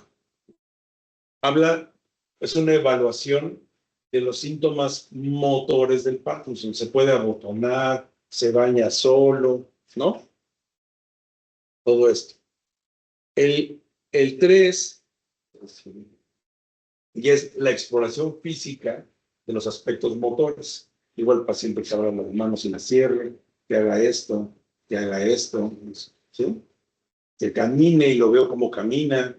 es una evaluación de los síntomas motores del Parkinson. Se puede abotonar, se baña solo, ¿no? Todo esto. El 3 y es la exploración física de los aspectos motores. Igual el paciente que abra las manos y las cierre, que haga esto, ¿sí? Que camine y lo veo como camina,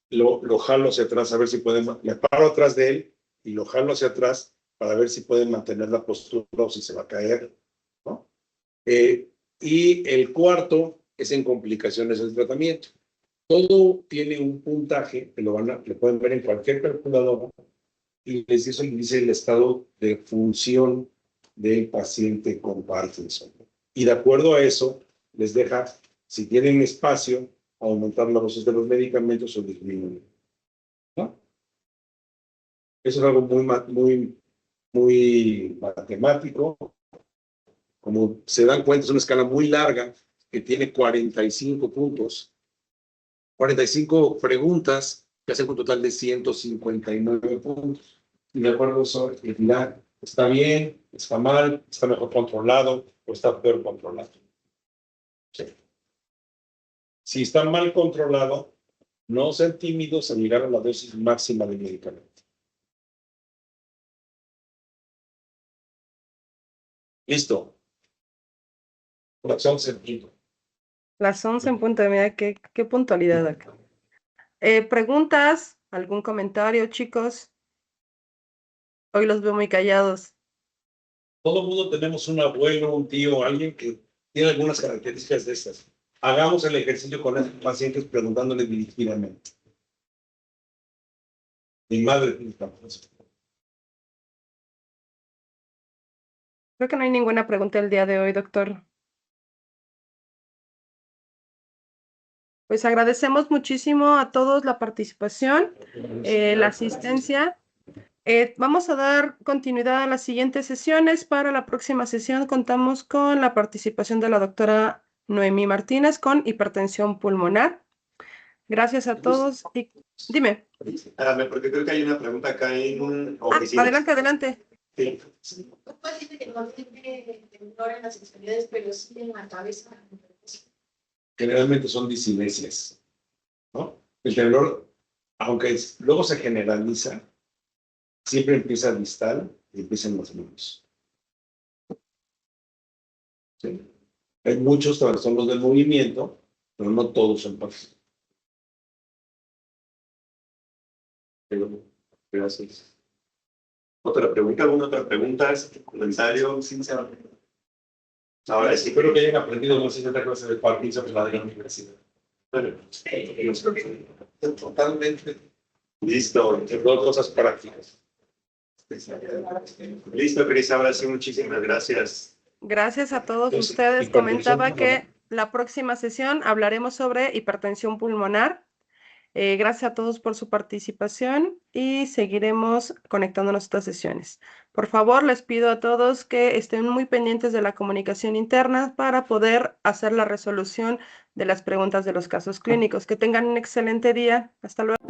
lo jalo hacia atrás a ver si pueden, me paro atrás de él y lo jalo hacia atrás para ver si pueden mantener la postura o si se va a caer, ¿no? Y el 4 es en complicaciones del tratamiento. Todo tiene un puntaje que lo pueden ver en cualquier calculadora y les dice el estado de función del paciente con Parkinson. Y de acuerdo a eso, les deja, si tienen espacio, aumentar la dosis de los medicamentos o disminuir, ¿no? Eso es algo muy matemático. Como se dan cuenta, es una escala muy larga que tiene 45 puntos. 45 preguntas que hacen un total de 159 puntos. Y de acuerdo a eso, está bien, está mal, está mejor controlado o está peor controlado. Sí. Si está mal controlado, no sean tímidos en llegar a la dosis máxima del medicamento. Listo. Las 11 en punto. Las 11 en punto, mira qué puntualidad acá. ¿Preguntas? ¿Algún comentario, chicos? Hoy los veo muy callados. Todo el mundo tenemos un abuelo, un tío, alguien que tiene algunas características de estas. Hagamos el ejercicio con esos pacientes preguntándole dirigidamente. Mi madre tiene Parkinson. Creo que no hay ninguna pregunta el día de hoy, doctor. Pues agradecemos muchísimo a todos la participación, la asistencia. Vamos a dar continuidad a las siguientes sesiones. Para la próxima sesión contamos con la participación de la doctora Noemí Martínez con hipertensión pulmonar. Gracias a todos. Y, dime. Espérame, porque creo que hay una pregunta acá en oficina. Adelante. Sí. Un paciente que no tiene temblor en las extremidades, pero sí en la cabeza. Generalmente son disinesias, ¿no? El temblor, aunque luego se generaliza, siempre empieza distal y empieza en los manos. ¿Sí? Hay muchos trastornos del movimiento, pero no todos son Parkinson. Gracias. ¿Alguna otra pregunta? ¿Comentario? Ahora sí. Espero que hayan aprendido más esta clase de Parkinson en la universidad. Totalmente. Listo. Dos cosas prácticas. Listo, Cris. Ahora sí, muchísimas gracias. Gracias a todos Entonces, ustedes. y conclusión, Comentaba que la próxima sesión hablaremos sobre hipertensión pulmonar. Gracias a todos por su participación y seguiremos conectándonos a estas sesiones. Por favor, les pido a todos que estén muy pendientes de la comunicación interna para poder hacer la resolución de las preguntas de los casos clínicos. Que tengan un excelente día. Hasta luego.